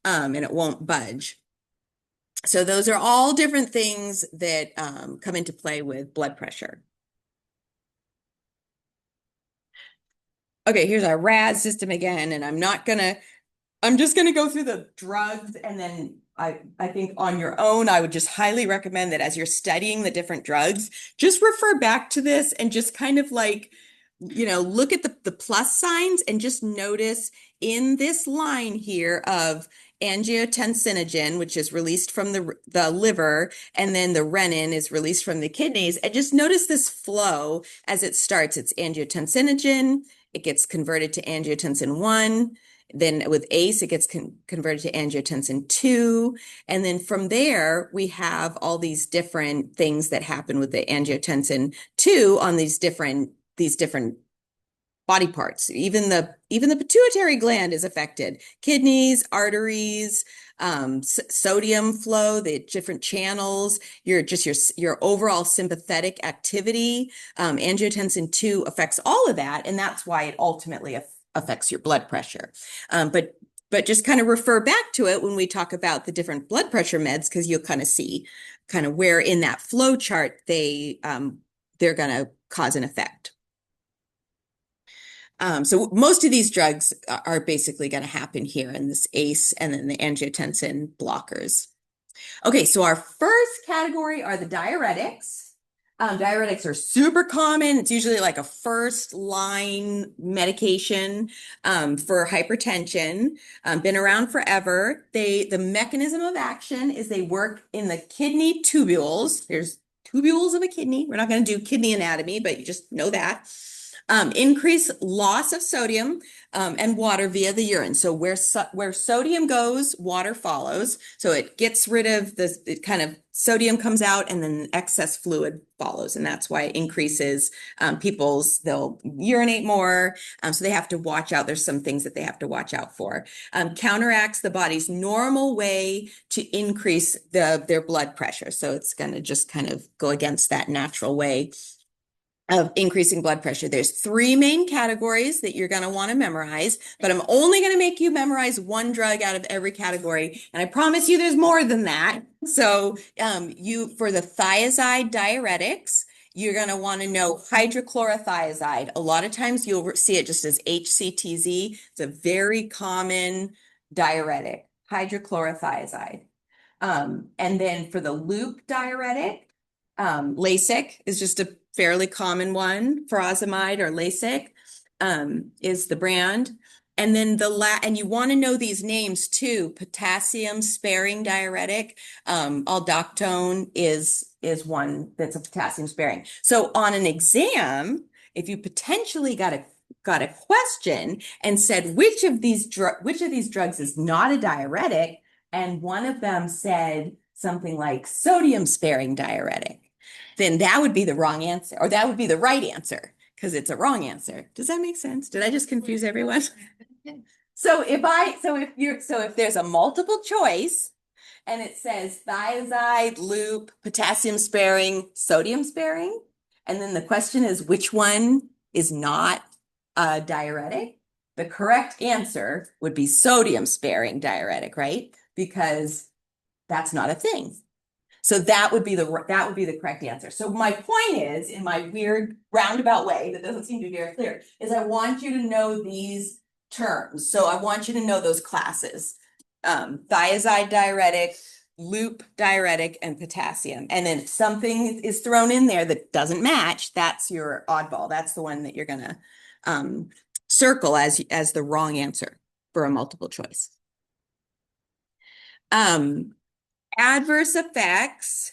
Speaker 1: and it won't budge? So those are all different things that come into play with blood pressure. Okay, here's our RAS system again, and I'm just going to go through the drugs, and then I think on your own, I would just highly recommend that as you're studying the different drugs, just refer back to this and just kind of like, look at the plus signs and just notice in this line here of angiotensinogen, which is released from the liver, and then the renin is released from the kidneys, and just notice this flow as it starts. It's angiotensinogen, it gets converted to angiotensin 1. Then with ACE, it gets converted to angiotensin 2. And then from there, we have all these different things that happen with the angiotensin 2 on these different body parts. Even the pituitary gland is affected. Kidneys, arteries, sodium flow, the different channels, your overall sympathetic activity. Angiotensin 2 affects all of that, and that's why it ultimately affects your blood pressure. But just kind of refer back to it when we talk about the different blood pressure meds, because you'll kind of see kind of where in that flow chart they're going to cause an effect. So most of these drugs are basically going to happen here in this ACE and then the angiotensin blockers. Okay, so our first category are the diuretics. Diuretics are super common. It's usually like a first line medication for hypertension. Been around forever. The mechanism of action is they work in the kidney tubules. There's tubules of a kidney. We're not going to do kidney anatomy, but you just know that. Increase loss of sodium and water via the urine. So where sodium goes, water follows. So it gets rid of it kind of sodium comes out and then excess fluid follows. And that's why it increases they'll urinate more. So they have to watch out. There's some things that they have to watch out for. Counteracts the body's normal way to increase their blood pressure. So it's going to just kind of go against that natural way of increasing blood pressure. There's three main categories that you're going to want to memorize, but I'm only going to make you memorize one drug out of every category. And I promise you there's more than that. So for the thiazide diuretics, you're going to want to know hydrochlorothiazide. A lot of times you'll see it just as HCTZ. It's a very common diuretic, hydrochlorothiazide. And then for the loop diuretic, Lasix is just a fairly common one. Furosemide or Lasix is the brand. And then and you want to know these names too. Potassium sparing diuretic. Aldactone is one that's a potassium sparing. So on an exam, if you potentially got a question and said which of these drugs is not a diuretic, and one of them said something like sodium sparing diuretic, then that would be the wrong answer, or that would be the right answer because it's a wrong answer. Does that make sense? Did I just confuse everyone? So if there's a multiple choice and it says thiazide, loop, potassium sparing, sodium sparing, and then the question is which one is not a diuretic, the correct answer would be sodium sparing diuretic, right? Because that's not a thing. So that would be the correct answer. So my point is, in my weird roundabout way that doesn't seem to be very clear, is I want you to know these terms. So I want you to know those classes: thiazide diuretic, loop diuretic, and potassium. And then if something is thrown in there that doesn't match, that's your oddball. That's the one that you're gonna circle as the wrong answer for a multiple choice. Adverse effects.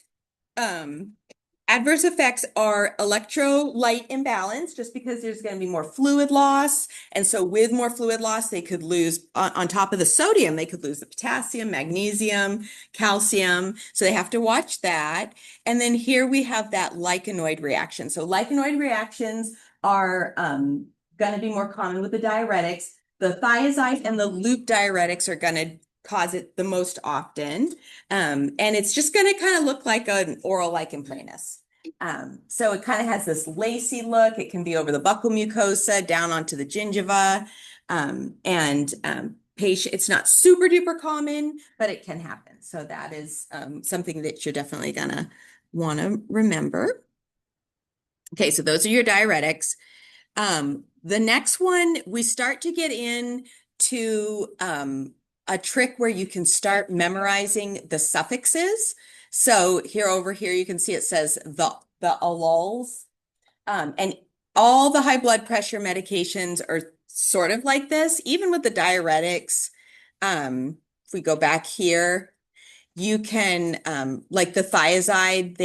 Speaker 1: Adverse effects are electrolyte imbalance, just because there's going to be more fluid loss. And so with more fluid loss, they could lose, on top of the sodium, they could lose the potassium, magnesium, calcium. So they have to watch that. And then here we have that lichenoid reaction. So lichenoid reactions are going to be more common with the diuretics. The thiazide and the loop diuretics are going to cause it the most often. And it's just going to kind of look like an oral lichen planus. So it kind of has this lacy look. It can be over the buccal mucosa, down onto the gingiva. It's not super duper common, but it can happen. So that is something that you're definitely going to want to remember. Okay, so those are your diuretics. The next one, we start to get into a trick where you can start memorizing the suffixes. So over here, you can see it says the allols. And all the high blood pressure medications are sort of like this, even with the diuretics. If we go back here, you can like the thiazide,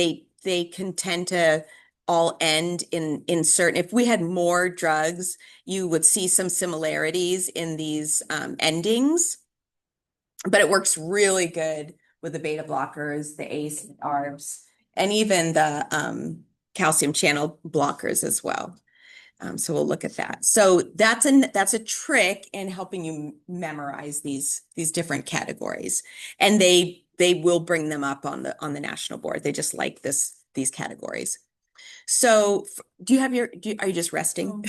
Speaker 1: they can tend to all end in certain. If we had more drugs, you would see some similarities in these endings, but it works really good with the beta blockers, the ACE, ARBs, and even the calcium channel blockers as well. So we'll look at that. So that's a trick in helping you memorize these different categories, and they will bring them up on the national board. They just like these categories. So are you just resting?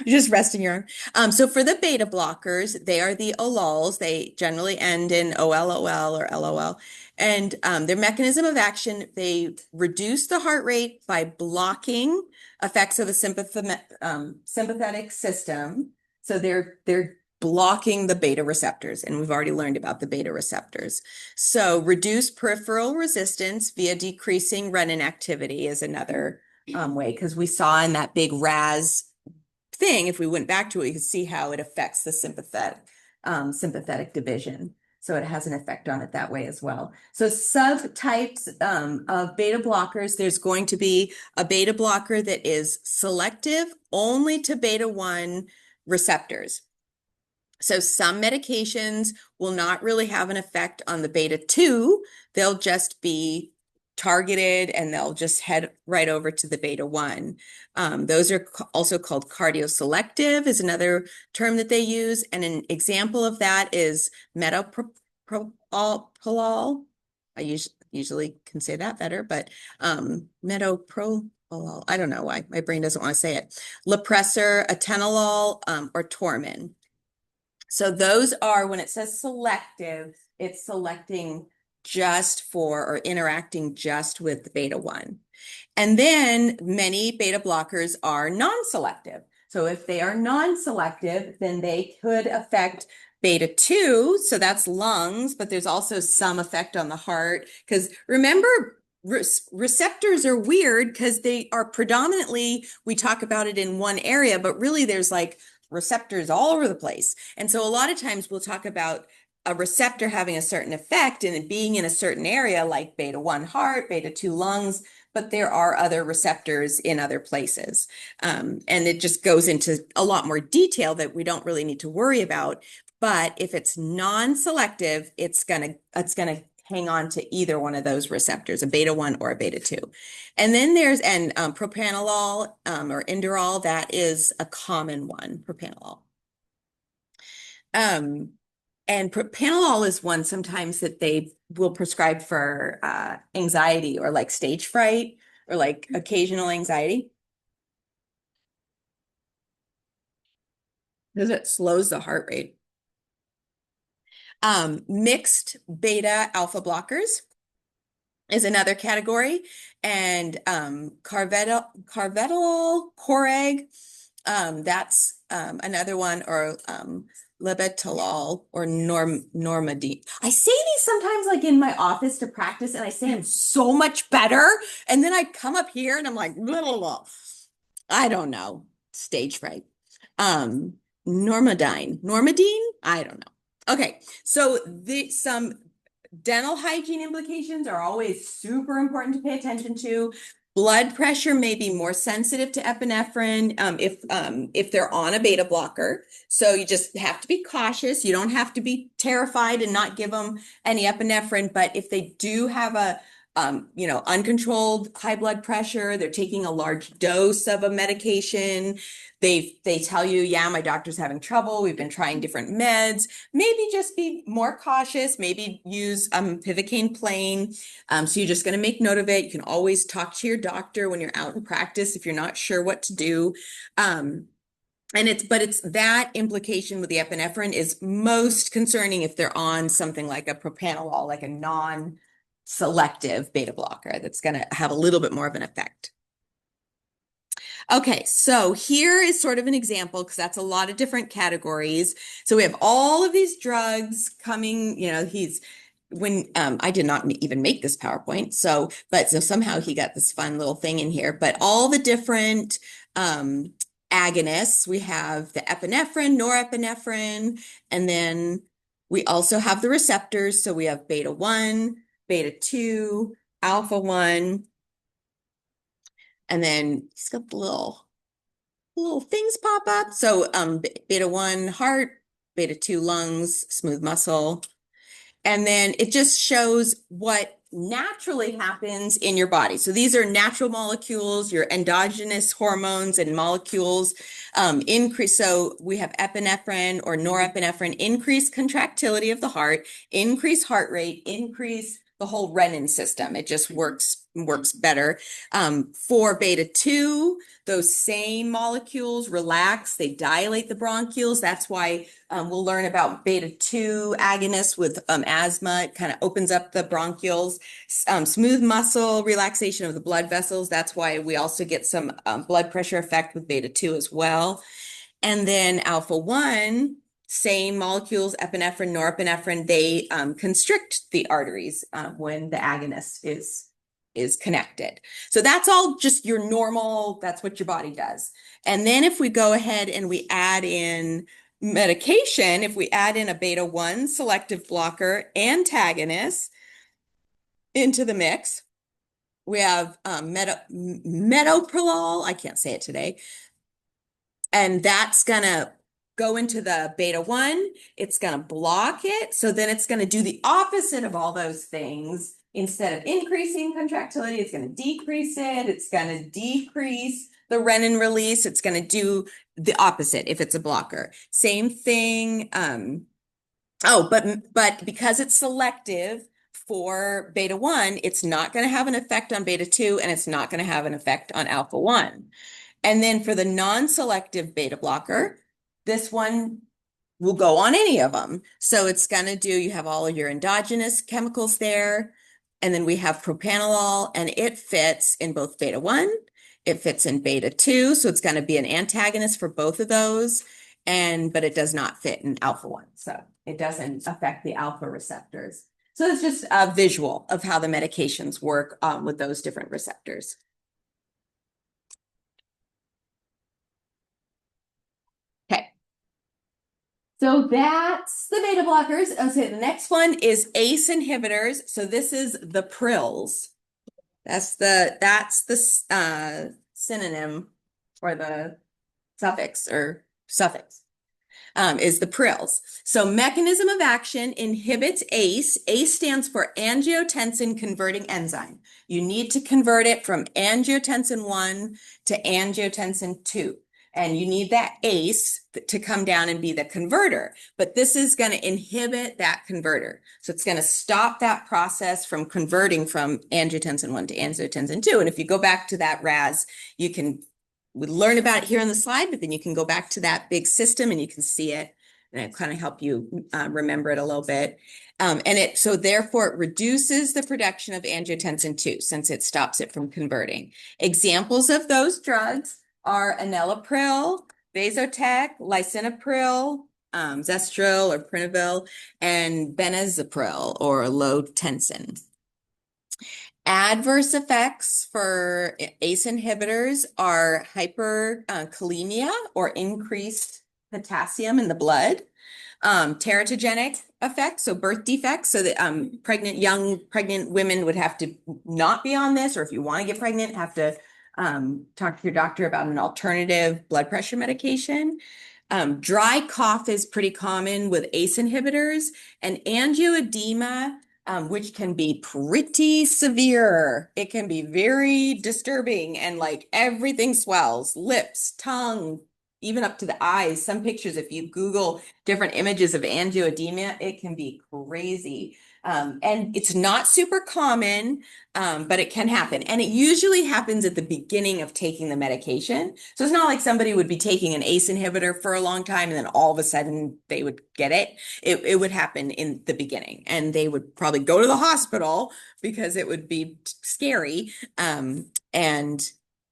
Speaker 1: You're just resting your arm. So for the beta blockers, they are the olols. They generally end in OLOL or LOL. And their mechanism of action, they reduce the heart rate by blocking effects of the sympathetic system. So they're blocking the beta receptors, and we've already learned about the beta receptors. So reduce peripheral resistance via decreasing renin activity is another way, because we saw in that big RAS thing, if we went back to it, you could see how it affects the sympathetic division. So it has an effect on it that way as well. So subtypes of beta blockers, there's going to be a beta blocker that is selective only to beta-1 receptors. So some medications will not really have an effect on the beta-2. They'll just be targeted and they'll just head right over to the beta-1. Those are also called cardioselective is another term that they use. And an example of that is metoprolol. I usually can say that better, but metoprolol, I don't know why. My brain doesn't want to say it. Lopressor, atenolol, or Tormin. So those are, when it says selective, it's selecting just for or interacting just with beta-1. And then many beta blockers are non-selective. So if they are non-selective, then they could affect beta-2. So that's lungs, but there's also some effect on the heart. Because remember, receptors are weird because they are predominantly, we talk about it in one area, but really there's like receptors all over the place. And so a lot of times we'll talk about a receptor having a certain effect and it being in a certain area like beta-1 heart, beta-2 lungs, but there are other receptors in other places. And it just goes into a lot more detail that we don't really need to worry about. But if it's non-selective, it's gonna hang on to either one of those receptors, a beta-1 or a beta-2. And then there's propranolol or Inderol, that is a common one, propranolol. And propranolol is one sometimes that they will prescribe for anxiety or like stage fright or like occasional anxiety. Because it slows the heart rate. Mixed beta alpha blockers is another category, and carvedilol, Coreg, that's another one, or labetalol or normadine. I say these sometimes like in my office to practice, and I say them so much better, and then I come up here and I'm like, blah, blah, blah. I don't know, stage fright. Normadine, I don't know. Okay, so some dental hygiene implications are always super important to pay attention to. Blood pressure may be more sensitive to epinephrine if they're on a beta blocker. So you just have to be cautious. You don't have to be terrified and not give them any epinephrine. But if they do have a uncontrolled high blood pressure, they're taking a large dose of a medication, they tell you, yeah, my doctor's having trouble, we've been trying different meds, maybe just be more cautious, maybe use Pivocaine plain. So you're just going to make note of it. You can always talk to your doctor when you're out in practice if you're not sure what to do. But it's that implication with the epinephrine is most concerning if they're on something like a propranolol, like a non-selective beta blocker that's going to have a little bit more of an effect. Okay, so here is sort of an example because that's a lot of different categories. So we have all of these drugs coming, he's when I did not even make this PowerPoint. So somehow he got this fun little thing in here, but all the different um agonists, we have the epinephrine, norepinephrine, and then we also have the receptors. So we have beta 1, beta 2, alpha 1, and then he's got the little things pop up. So beta 1 heart, beta 2 lungs, smooth muscle. And then it just shows what naturally happens in your body. So these are natural molecules, your endogenous hormones and molecules increase. So we have epinephrine or norepinephrine, increase contractility of the heart, increase heart rate, increase the whole renin system. It just works better. For beta 2, those same molecules relax, they dilate the bronchioles. That's why we'll learn about beta 2 agonists with asthma. It kind of opens up the bronchioles. Smooth muscle relaxation of the blood vessels. That's why we also get some blood pressure effect with beta 2 as well. And then alpha 1, same molecules, epinephrine, norepinephrine, they constrict the arteries when the agonist is connected. So that's all just your normal, that's what your body does. And then if we go ahead and we add in medication, if we add in a beta 1 selective blocker antagonist into the mix, we have metoprolol, I can't say it today, and that's gonna go into the beta 1, it's gonna block it, so then it's gonna do the opposite of all those things. Instead of increasing contractility, it's gonna decrease it, it's gonna decrease the renin release, it's gonna do the opposite if it's a blocker. Same thing, but because it's selective for beta 1, it's not gonna have an effect on beta 2, and it's not gonna have an effect on alpha 1. And then for the non-selective beta blocker, this one will go on any of them. So it's going to do, you have all of your endogenous chemicals there. And then we have propranolol, and it fits in both beta 1, it fits in beta 2. So it's going to be an antagonist for both of those. But it does not fit in alpha 1. So it doesn't affect the alpha receptors. So it's just a visual of how the medications work with those different receptors. Okay. So that's the beta blockers. Okay, the next one is ACE inhibitors. So this is the prils. That's the synonym or the suffix is the prils. So mechanism of action inhibits ACE. ACE stands for angiotensin converting enzyme. You need to convert it from angiotensin 1 to angiotensin 2. And you need that ACE to come down and be the converter. But this is going to inhibit that converter. So it's going to stop that process from converting from angiotensin 1 to angiotensin 2. And if you go back to that RAS, we learn about it here on the slide, but then you can go back to that big system and you can see it, and it kind of help you remember it a little bit. So therefore it reduces the production of angiotensin 2 since it stops it from converting. Examples of those drugs are enalapril, Vasotec, lisinopril, Zestril or Prinavil, and benazepril or Lotensin. Adverse effects for ACE inhibitors are hyperkalemia or increased potassium in the blood, teratogenic effects, so birth defects, so that young pregnant women would have to not be on this, or if you want to get pregnant, have to talk to your doctor about an alternative blood pressure medication. Dry cough is pretty common with ACE inhibitors, and angioedema, which can be pretty severe. It can be very disturbing, and like everything swells, lips, tongue, even up to the eyes. Some pictures, if you Google different images of angioedema, it can be crazy. And it's not super common, but it can happen. And it usually happens at the beginning of taking the medication. So it's not like somebody would be taking an ACE inhibitor for a long time and then all of a sudden they would get it. It would happen in the beginning, and they would probably go to the hospital because it would be scary. And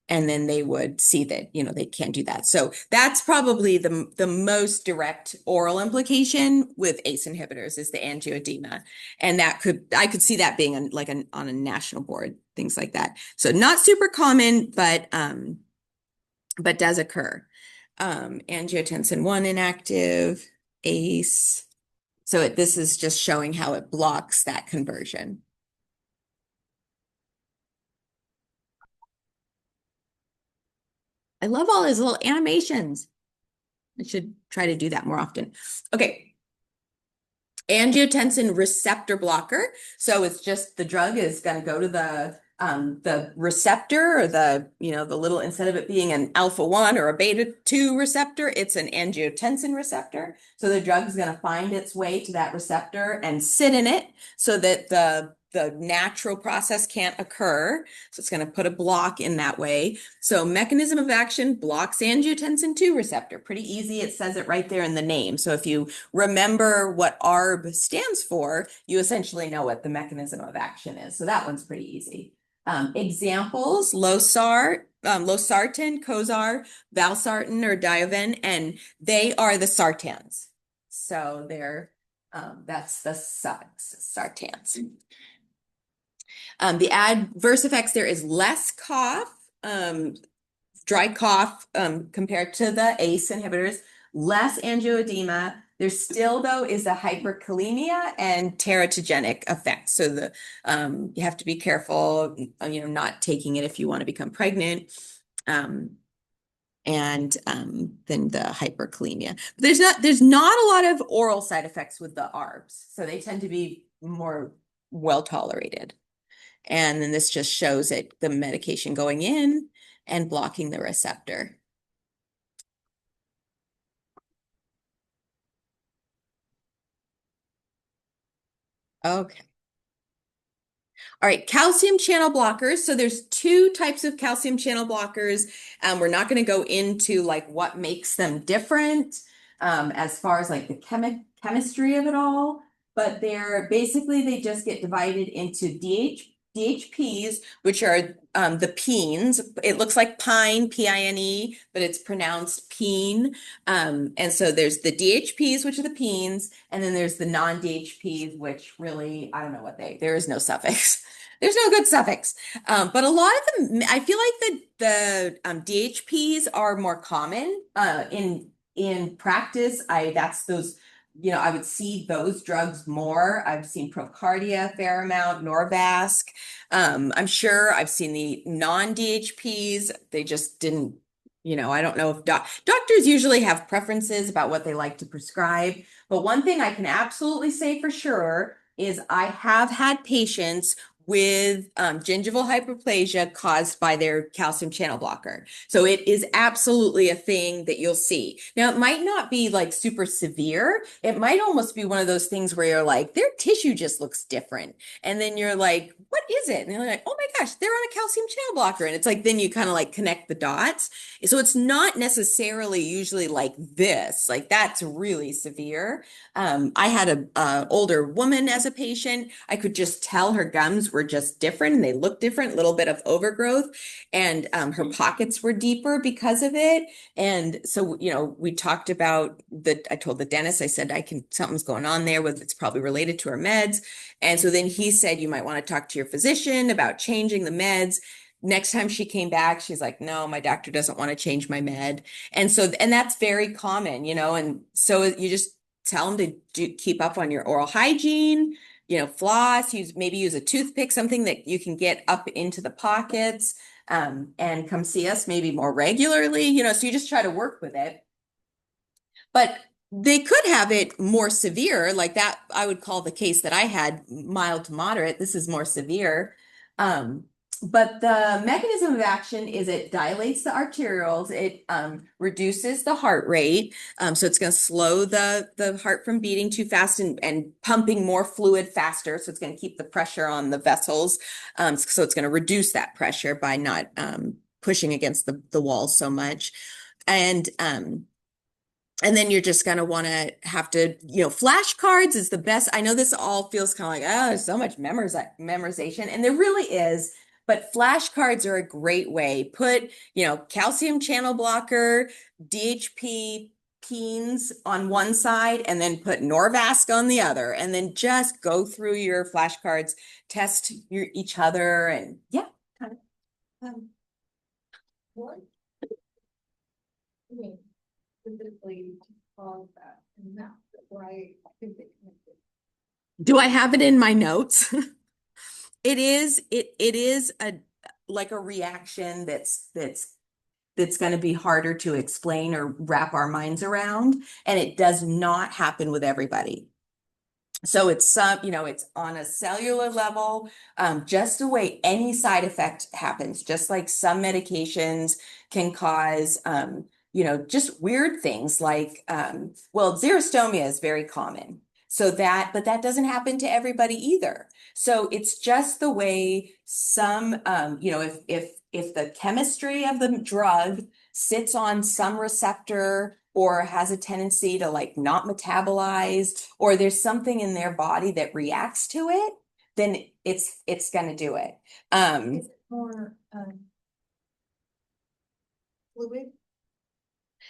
Speaker 1: And then they would see that, they can't do that. So that's probably the most direct oral implication with ACE inhibitors is the angioedema. And I could see that being on a national board, things like that. So not super common, but does occur. Angiotensin 1 inactive, ACE. So this is just showing how it blocks that conversion. I love all those little animations. I should try to do that more often. Okay. Angiotensin receptor blocker. So it's just the drug is going to go to the receptor or the little, instead of it being an alpha 1 or a beta 2 receptor, it's an angiotensin receptor. So the drug is going to find its way to that receptor and sit in it so that the natural process can't occur. So it's going to put a block in that way. So mechanism of action blocks angiotensin 2 receptor. Pretty easy. It says it right there in the name. So if you remember what ARB stands for, you essentially know what the mechanism of action is. So that one's pretty easy. Examples, losartan, Cozar, valsartan, or Diovan, and they are the sartans. So that's the sartans. The adverse effects, there is less cough, dry cough compared to the ACE inhibitors, less angioedema. There still, though, is a hyperkalemia and teratogenic effect. So you have to be careful, not taking it if you want to become pregnant. And then the hyperkalemia. There's not a lot of oral side effects with the ARBs, so they tend to be more well tolerated. And then this just shows the medication going in and blocking the receptor. Okay. All right, calcium channel blockers. So there's two types of calcium channel blockers. We're not going to go into what makes them different as far as the chemistry of it all, but they just get divided into DHPs, which are the penes. It looks like pine, P-I-N-E, but it's pronounced peen. And so there's the DHPs, which are the penes, and then there's the non-DHPs, which really, I don't know there is no suffix. There's no good suffix. But a lot of them, I feel like the DHPs are more common in practice. That's those. I would see those drugs more. I've seen Procardia a fair amount, Norvasc. I'm sure I've seen the non-DHPs. They just didn't, I don't know if doctors usually have preferences about what they like to prescribe. But one thing I can absolutely say for sure is I have had patients with gingival hyperplasia caused by their calcium channel blocker. So it is absolutely a thing that you'll see. Now, it might not be super severe. It might almost be one of those things where you're their tissue just looks different. And then you're like, what is it? And they're like, oh my gosh, they're on a calcium channel blocker. And it's then you kind of connect the dots. So it's not necessarily usually like this, that's really severe. I had a older woman as a patient. I could just tell her gums were just different and they looked different, little bit of overgrowth, and her pockets were deeper because of it. And so, we talked about I told the dentist, I said, something's going on there it's probably related to her meds. And so then he said, you might want to talk to your physician about changing the meds. Next time she came back, she's like, no, my doctor doesn't want to change my med. And that's very common, and so you just tell them to keep up on your oral hygiene, floss, maybe use a toothpick, something that you can get up into the pockets, and come see us maybe more regularly, so you just try to work with it. But they could have it more severe, like that. I would call the case that I had mild to moderate. This is more severe. But the mechanism of action is it dilates the arterioles, it reduces the heart rate, so it's going to slow the heart from beating too fast and pumping more fluid faster, so it's going to keep the pressure on the vessels, so it's going to reduce that pressure by not pushing against the walls so much. And then you're just going to want to have to, flashcards is the best. I know this all feels kind of oh, there's so much memorization, and there really is. But flashcards are a great way. Put, calcium channel blocker, DHP peens on one side, and then put Norvasc on the other, and then just go through your flashcards, test each other, and yeah, kind of.
Speaker 2: What? I mean, specifically all of that and that, why I think they connected.
Speaker 1: Do I have it in my notes? It is a reaction that's going to be harder to explain or wrap our minds around, and it does not happen with everybody. So it's on a cellular level, just the way any side effect happens, just like some medications can cause, just weird things like, xerostomia is very common. But that doesn't happen to everybody either. So it's just the way some, if the chemistry of the drug sits on some receptor or has a tendency to like not metabolize, or there's something in their body that reacts to it, then it's going to do it.
Speaker 2: Is it more fluid?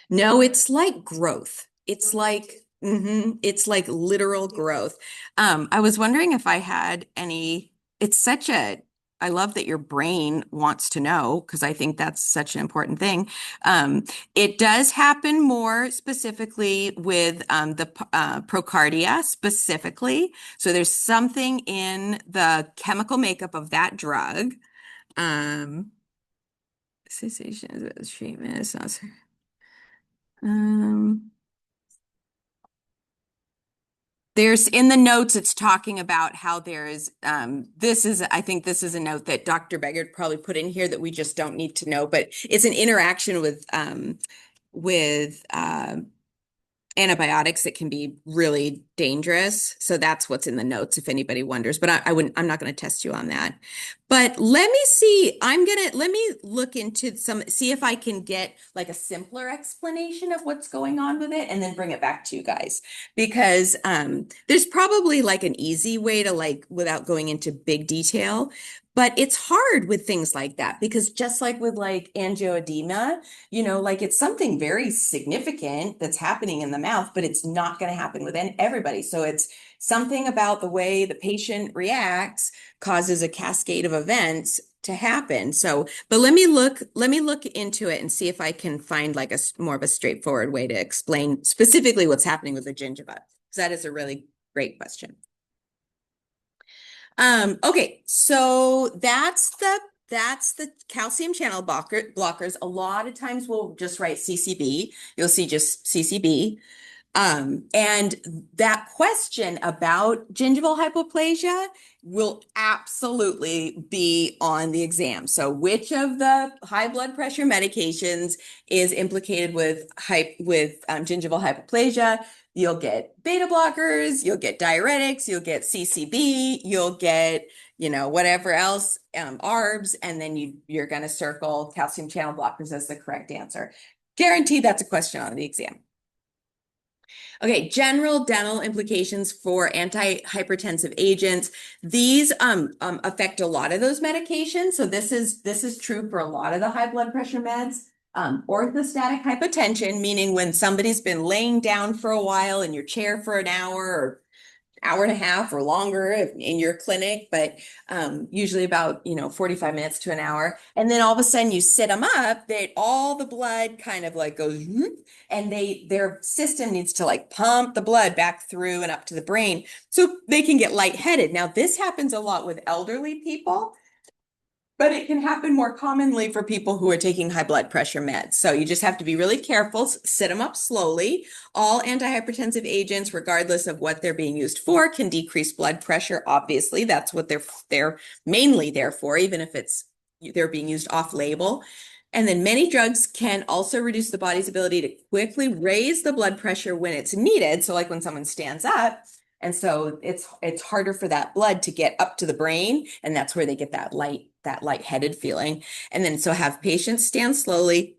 Speaker 1: No, it's like growth. It's like literal growth. I was wondering if I had any, I love that your brain wants to know because I think that's such an important thing. It does happen more specifically with the procardia specifically. So there's something in the chemical makeup of that drug. Cessation of treatment is not. Um, There's in the notes, it's talking about how there's I think this is a note that Dr. Beggard probably put in here that we just don't need to know, but it's an interaction with antibiotics that can be really dangerous. So that's what's in the notes if anybody wonders, but I'm not going to test you on that. But let me see, let me look into see if I can get like a simpler explanation of what's going on with it and then bring it back to you guys. Because there's probably like an easy way to like, without going into big detail, but it's hard with things like that because just like with like angioedema, like it's something very significant that's happening in the mouth, but it's not going to happen with everybody. So it's something about the way the patient reacts causes a cascade of events to happen. So, but let me look into it and see if I can find like a more of a straightforward way to explain specifically what's happening with the gingiva. Because that is a really great question. Okay, so that's the calcium channel blockers. A lot of times we'll just write CCB. You'll see just CCB. And that question about gingival hypoplasia will absolutely be on the exam. So which of the high blood pressure medications is implicated with gingival hypoplasia? You'll get beta blockers, you'll get diuretics, you'll get CCB, you'll get, whatever else, ARBs, and then you're going to circle calcium channel blockers as the correct answer. Guaranteed that's a question on the exam. Okay, general dental implications for antihypertensive agents. These affect a lot of those medications. So this is true for a lot of the high blood pressure meds. Orthostatic hypotension, meaning when somebody's been laying down for a while in your chair for an hour or hour and a half or longer in your clinic, but usually about 45 minutes to an hour, and then all of a sudden you sit them up, all the blood kind of like goes, and their system needs to like pump the blood back through and up to the brain so they can get lightheaded. Now this happens a lot with elderly people, but it can happen more commonly for people who are taking high blood pressure meds. So you just have to be really careful, sit them up slowly. All antihypertensive agents, regardless of what they're being used for, can decrease blood pressure. Obviously, that's what they're mainly there for, even if they're being used off label. And then many drugs can also reduce the body's ability to quickly raise the blood pressure when it's needed. So like when someone stands up, and so it's harder for that blood to get up to the brain, and that's where they get that lightheaded feeling. And then so have patients stand slowly,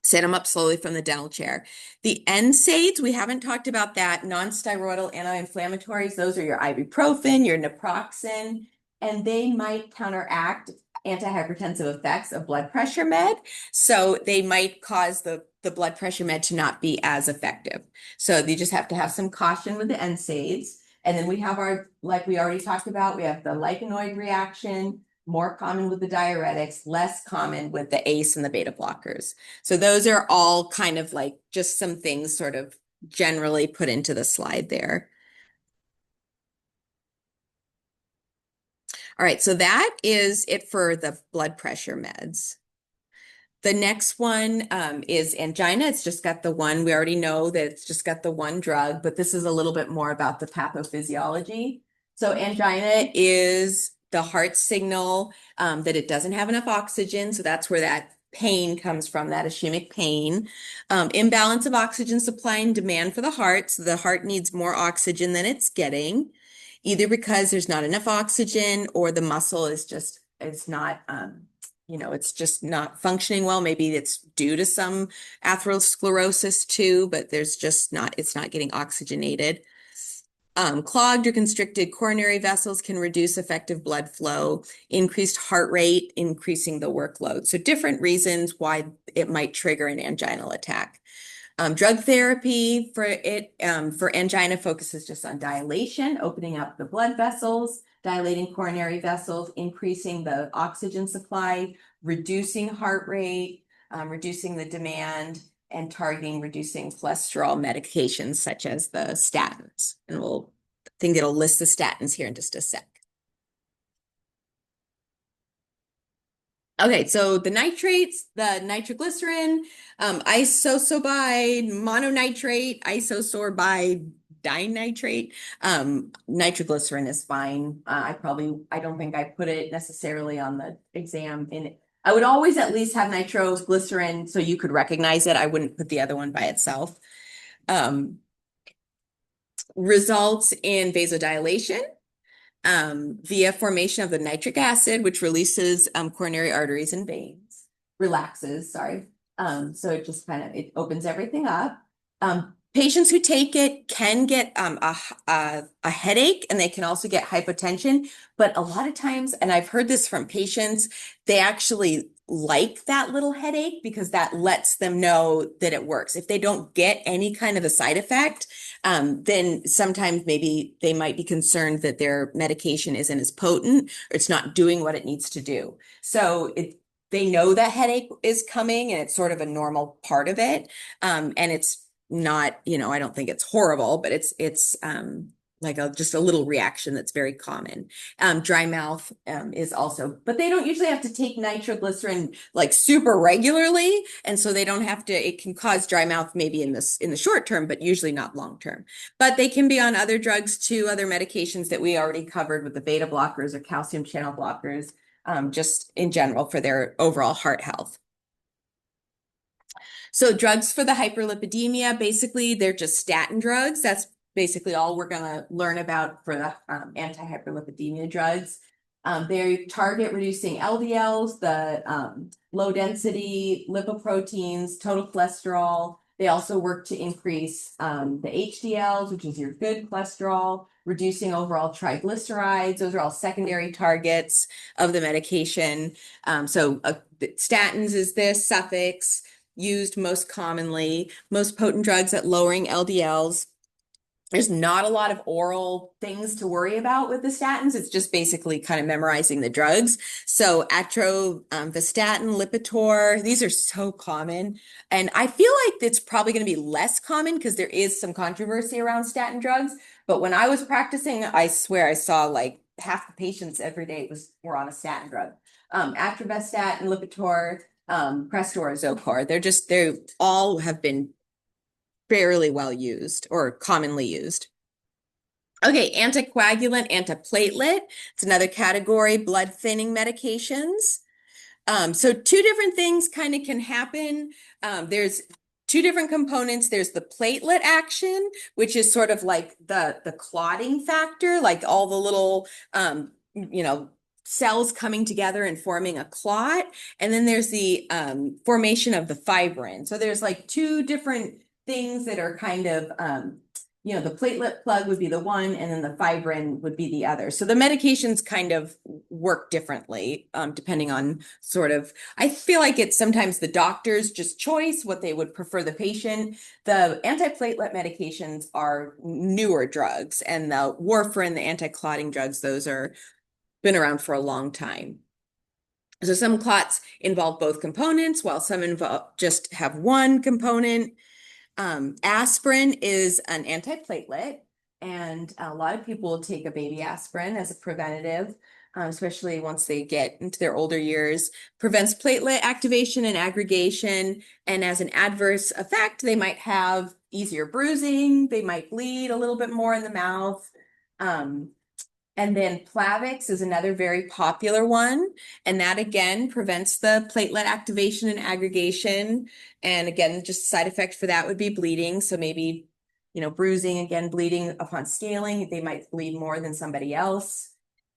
Speaker 1: sit them up slowly from the dental chair. The NSAIDs, we haven't talked about that. Non-steroidal anti-inflammatories, those are your ibuprofen, your naproxen, and they might counteract antihypertensive effects of blood pressure med. So they might cause the blood pressure med to not be as effective. So you just have to have some caution with the NSAIDs. And then we have our, like we already talked about, we have the lichenoid reaction, more common with the diuretics, less common with the ACE and the beta blockers. So those are all kind of like just some things sort of generally put into the slide there. All right, so that is it for the blood pressure meds. The next one is angina. It's just got the one. We already know that it's just got the one drug, but this is a little bit more about the pathophysiology. So angina is the heart signal that it doesn't have enough oxygen. So that's where that pain comes from, that ischemic pain. Imbalance of oxygen supply and demand for the heart. So the heart needs more oxygen than it's getting, either because there's not enough oxygen or the muscle is just, it's not, it's just not functioning well. Maybe it's due to some atherosclerosis too, but there's just not, it's not getting oxygenated. Clogged or constricted coronary vessels can reduce effective blood flow, increased heart rate, increasing the workload. So different reasons why it might trigger an anginal attack. Drug therapy for it, for angina focuses just on dilation, opening up the blood vessels, dilating coronary vessels, increasing the oxygen supply, reducing heart rate, reducing the demand, and targeting reducing cholesterol medications such as the statins. And I think it'll list the statins here in just a sec. Okay, so the nitrates, the nitroglycerin, isosobide, mononitrate, isosorbide, dinitrate. Nitroglycerin is fine. I don't think I put it necessarily on the exam in it. I would always at least have nitroglycerin so you could recognize it. I wouldn't put the other one by itself. Results in vasodilation via formation of the nitric acid, which releases coronary arteries and veins, relaxes, sorry. So it just kind of, it opens everything up. Patients who take it can get a headache, and they can also get hypotension. But a lot of times, and I've heard this from patients, they actually like that little headache because that lets them know that it works. If they don't get any kind of a side effect, then sometimes maybe they might be concerned that their medication isn't as potent or it's not doing what it needs to do. So they know that headache is coming and it's sort of a normal part of it. And it's not, I don't think it's horrible, but it's like just a little reaction that's very common. Dry mouth is also, but they don't usually have to take nitroglycerin like super regularly. And so they don't have to, it can cause dry mouth maybe in the short term, but usually not long term. But they can be on other drugs too, other medications that we already covered with the beta blockers or calcium channel blockers, just in general for their overall heart health. So drugs for the hyperlipidemia, basically they're just statin drugs. That's basically all we're going to learn about for the anti-hyperlipidemia drugs. They target reducing LDLs, the low density lipoproteins, total cholesterol. They also work to increase the HDLs, which is your good cholesterol, reducing overall triglycerides. Those are all secondary targets of the medication. So statins is this suffix used most commonly, most potent drugs at lowering LDLs. There's not a lot of oral things to worry about with the statins. It's just basically kind of memorizing the drugs. So atorvastatin, Lipitor, these are so common. And I feel like it's probably going to be less common because there is some controversy around statin drugs. But when I was practicing, I swear I saw like half the patients every day were on a statin drug. Atorvastatin, Lipitor, Crestor, Zocor. They all have been fairly well used or commonly used. Okay, anticoagulant, antiplatelet. It's another category, blood thinning medications. So two different things kind of can happen. There's two different components. There's the platelet action, which is sort of like the clotting factor, like all the little, cells coming together and forming a clot. And then there's the formation of the fibrin. So there's like two different things that are kind of, the platelet plug would be the one, and then the fibrin would be the other. So the medications kind of work differently, depending on sort of, I feel like it's sometimes the doctor's just choice, what they would prefer the patient. The antiplatelet medications are newer drugs, and the warfarin, the anti-clotting drugs, those are been around for a long time. So some clots involve both components, while some involve just have one component. Aspirin is an antiplatelet, and a lot of people will take a baby aspirin as a preventative, especially once they get into their older years. Prevents platelet activation and aggregation, and as an adverse effect, they might have easier bruising, they might bleed a little bit more in the mouth. Um, and then Plavix is another very popular one. And that again prevents the platelet activation and aggregation. And again, just a side effect for that would be bleeding. So maybe, bruising, again, bleeding upon scaling, they might bleed more than somebody else,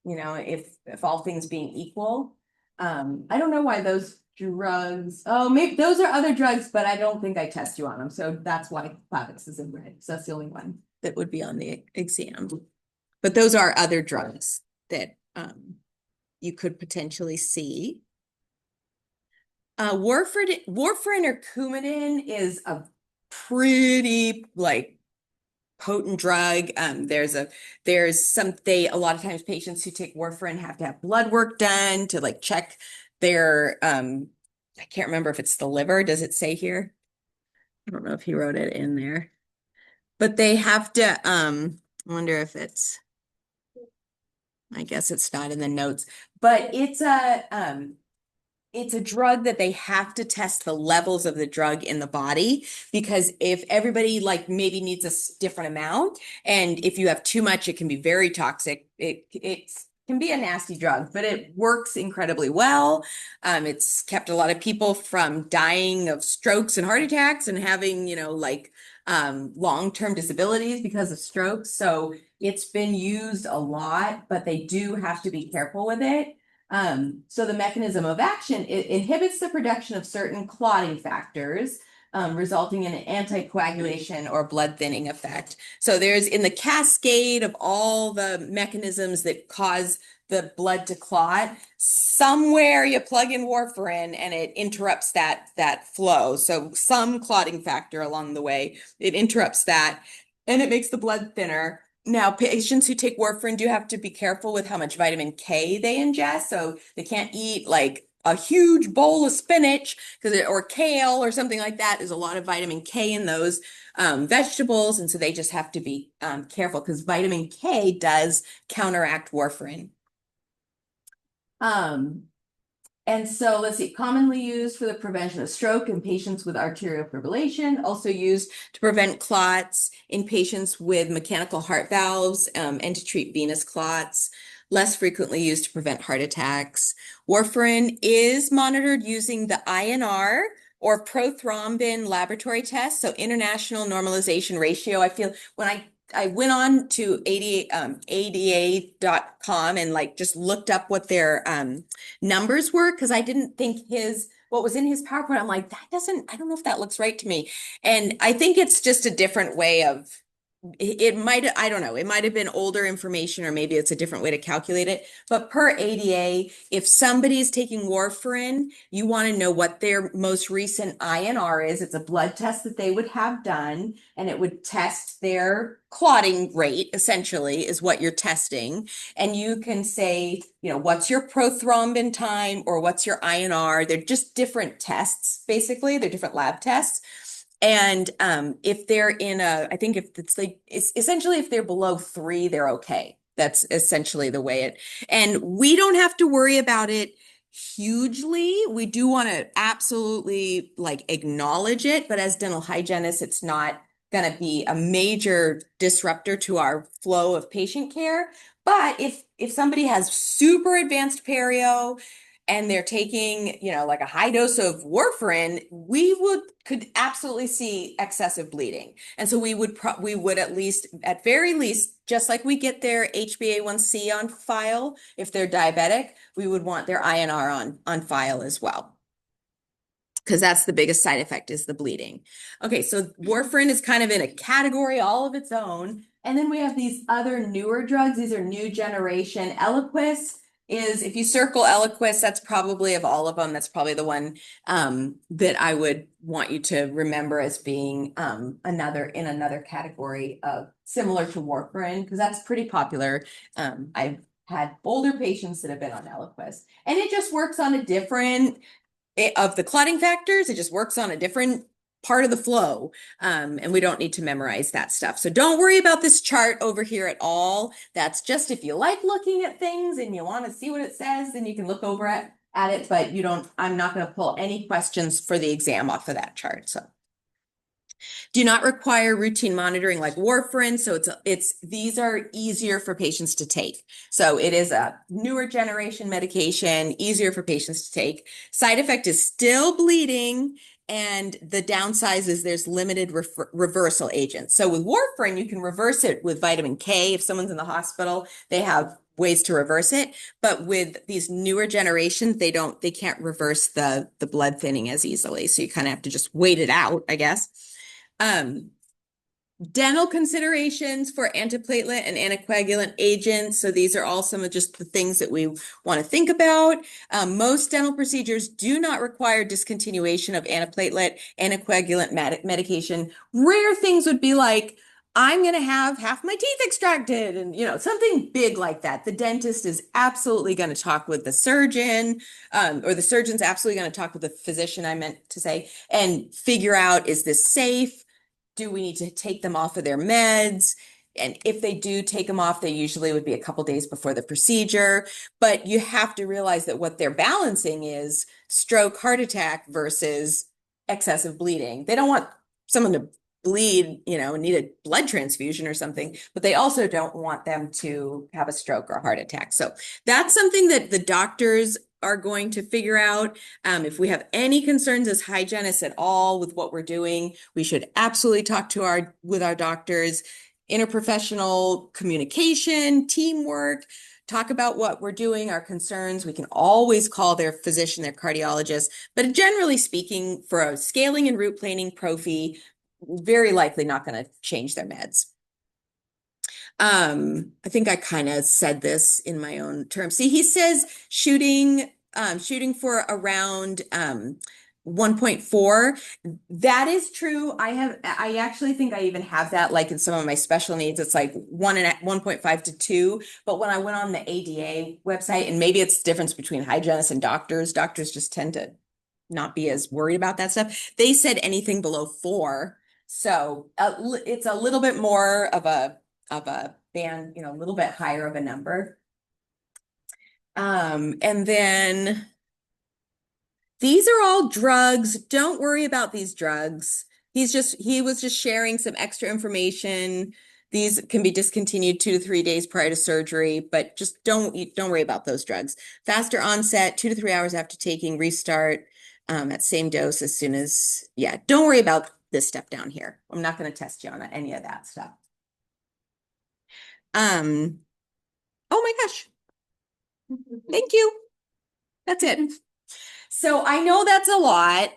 Speaker 1: if all things being equal. I don't know why those drugs, oh, maybe those are other drugs, but I don't think I test you on them. So that's why Plavix is in red. So that's the only one that would be on the exam. But those are other drugs that you could potentially see. Warfarin or Coumadin is a pretty potent drug. A lot of times patients who take warfarin have to have blood work done to check their I can't remember if it's the liver. Does it say here? I don't know if he wrote it in there. But they have to I wonder if I guess it's not in the notes, but it's a drug that they have to test the levels of the drug in the body, because if everybody maybe needs a different amount, and if you have too much, it can be very toxic. It can be a nasty drug, but it works incredibly well. It's kept a lot of people from dying of strokes and heart attacks and having, long-term disabilities because of strokes. So it's been used a lot, but they do have to be careful with it. So the mechanism of action, it inhibits the production of certain clotting factors, resulting in an anticoagulation or blood thinning effect. So there's in the cascade of all the mechanisms that cause the blood to clot, somewhere you plug in warfarin and it interrupts that flow. So some clotting factor along the way, it interrupts that and it makes the blood thinner. Now, patients who take warfarin do have to be careful with how much vitamin K they ingest. So they can't eat a huge bowl of spinach or kale or something like that. There's a lot of vitamin K in those vegetables. And so they just have to be careful because vitamin K does counteract warfarin. And so let's see, commonly used for the prevention of stroke in patients with arterial fibrillation, also used to prevent clots in patients with mechanical heart valves, and to treat venous clots, less frequently used to prevent heart attacks. Warfarin is monitored using the INR or prothrombin laboratory test, so international normalization ratio. I feel when I went on to ADA.com and just looked up what their numbers were, because I didn't think what was in his PowerPoint. I'm like, I don't know if that looks right to me. And I think it's just a different way of, I don't know, it might have been older information, or maybe it's a different way to calculate it. But per ADA, if somebody's taking warfarin, you want to know what their most recent INR is. It's a blood test that they would have done, and it would test their clotting rate, essentially, is what you're testing. And you can say, what's your prothrombin time or what's your INR? They're just different tests, basically. They're different lab tests. And if they're I think if it's essentially if they're below 3, they're okay. That's essentially the way and we don't have to worry about it hugely. We do want to absolutely acknowledge it, but as dental hygienists, it's not going to be a major disruptor to our flow of patient care. But if somebody has super advanced perio and they're taking, a high dose of warfarin, we could absolutely see excessive bleeding. And so we would at very least, just like we get their HbA1c on file, if they're diabetic, we would want their INR on file as well, because that's the biggest side effect, is the bleeding. Okay, so warfarin is kind of in a category all of its own. And then we have these other newer drugs. These are new generation. Eliquis is if you circle Eliquis, that's probably of all of them, that's probably the one that I would want you to remember as being another category of similar to warfarin, because that's pretty popular. I've had older patients that have been on Eliquis, and it just works on a different of the clotting factors. It just works on a different part of the flow. And we don't need to memorize that stuff. So don't worry about this chart over here at all. That's just if you like looking at things and you want to see what it says, then you can look over at it, but you don't, I'm not going to pull any questions for the exam off of that chart. So do not require routine monitoring like warfarin. So these are easier for patients to take. So it is a newer generation medication, easier for patients to take. Side effect is still bleeding. And the downside is there's limited reversal agents. So with warfarin, you can reverse it with vitamin K. If someone's in the hospital, they have ways to reverse it. But with these newer generations, they can't reverse the blood thinning as easily. So you kind of have to just wait it out, I guess. Dental considerations for antiplatelet and anticoagulant agents. So these are all some of just the things that we want to think about. Most dental procedures do not require discontinuation of antiplatelet, anticoagulant medication. Rare things would be like, I'm going to have half my teeth extracted and, something big like that. The dentist is absolutely going to talk with the surgeon, or the surgeon's absolutely going to talk with the physician, I meant to say, and figure out, is this safe? Do we need to take them off of their meds? And if they do take them off, they usually would be a couple days before the procedure. But you have to realize that what they're balancing is stroke, heart attack versus excessive bleeding. They don't want someone to bleed, and need a blood transfusion or something, but they also don't want them to have a stroke or a heart attack. So that's something that the doctors are going to figure out. If we have any concerns as hygienists at all with what we're doing, we should absolutely talk with our doctors. Interprofessional communication, teamwork, talk about what we're doing, our concerns. We can always call their physician, their cardiologist, but generally speaking, for a scaling and route planning prophy, very likely not going to change their meds. I think I kind of said this in my own terms. See, he says shooting for around 1.4. That is true. I actually think I even have that like in some of my special needs. It's like 1.5 to 2. But when I went on the ADA website, and maybe it's the difference between hygienists and doctors just tend to not be as worried about that stuff. They said anything below 4. So it's a little bit more of a band, a little bit higher of a number. And then these are all drugs. Don't worry about these drugs. He was just sharing some extra information. These can be discontinued 2 to 3 days prior to surgery, but just don't worry about those drugs. Faster onset, 2 to 3 hours after taking, restart at same dose as soon as, don't worry about this step down here. I'm not going to test you on any of that stuff. Oh my gosh. Thank you. That's it. So I know that's a lot,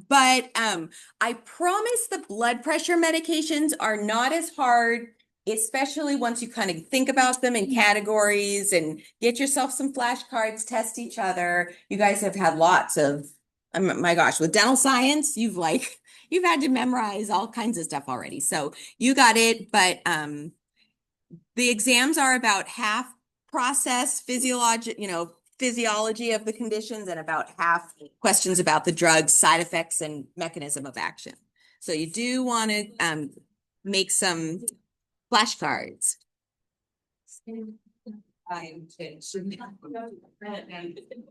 Speaker 1: but I promise the blood pressure medications are not as hard, especially once you kind of think about them in categories and get yourself some flashcards, test each other. You guys have had lots of, my gosh, with dental science, you've had to memorize all kinds of stuff already. So you got it, but the exams are about half process, physiology of the conditions, and about half questions about the drugs, side effects, and mechanism of action. So you do want to make some flashcards.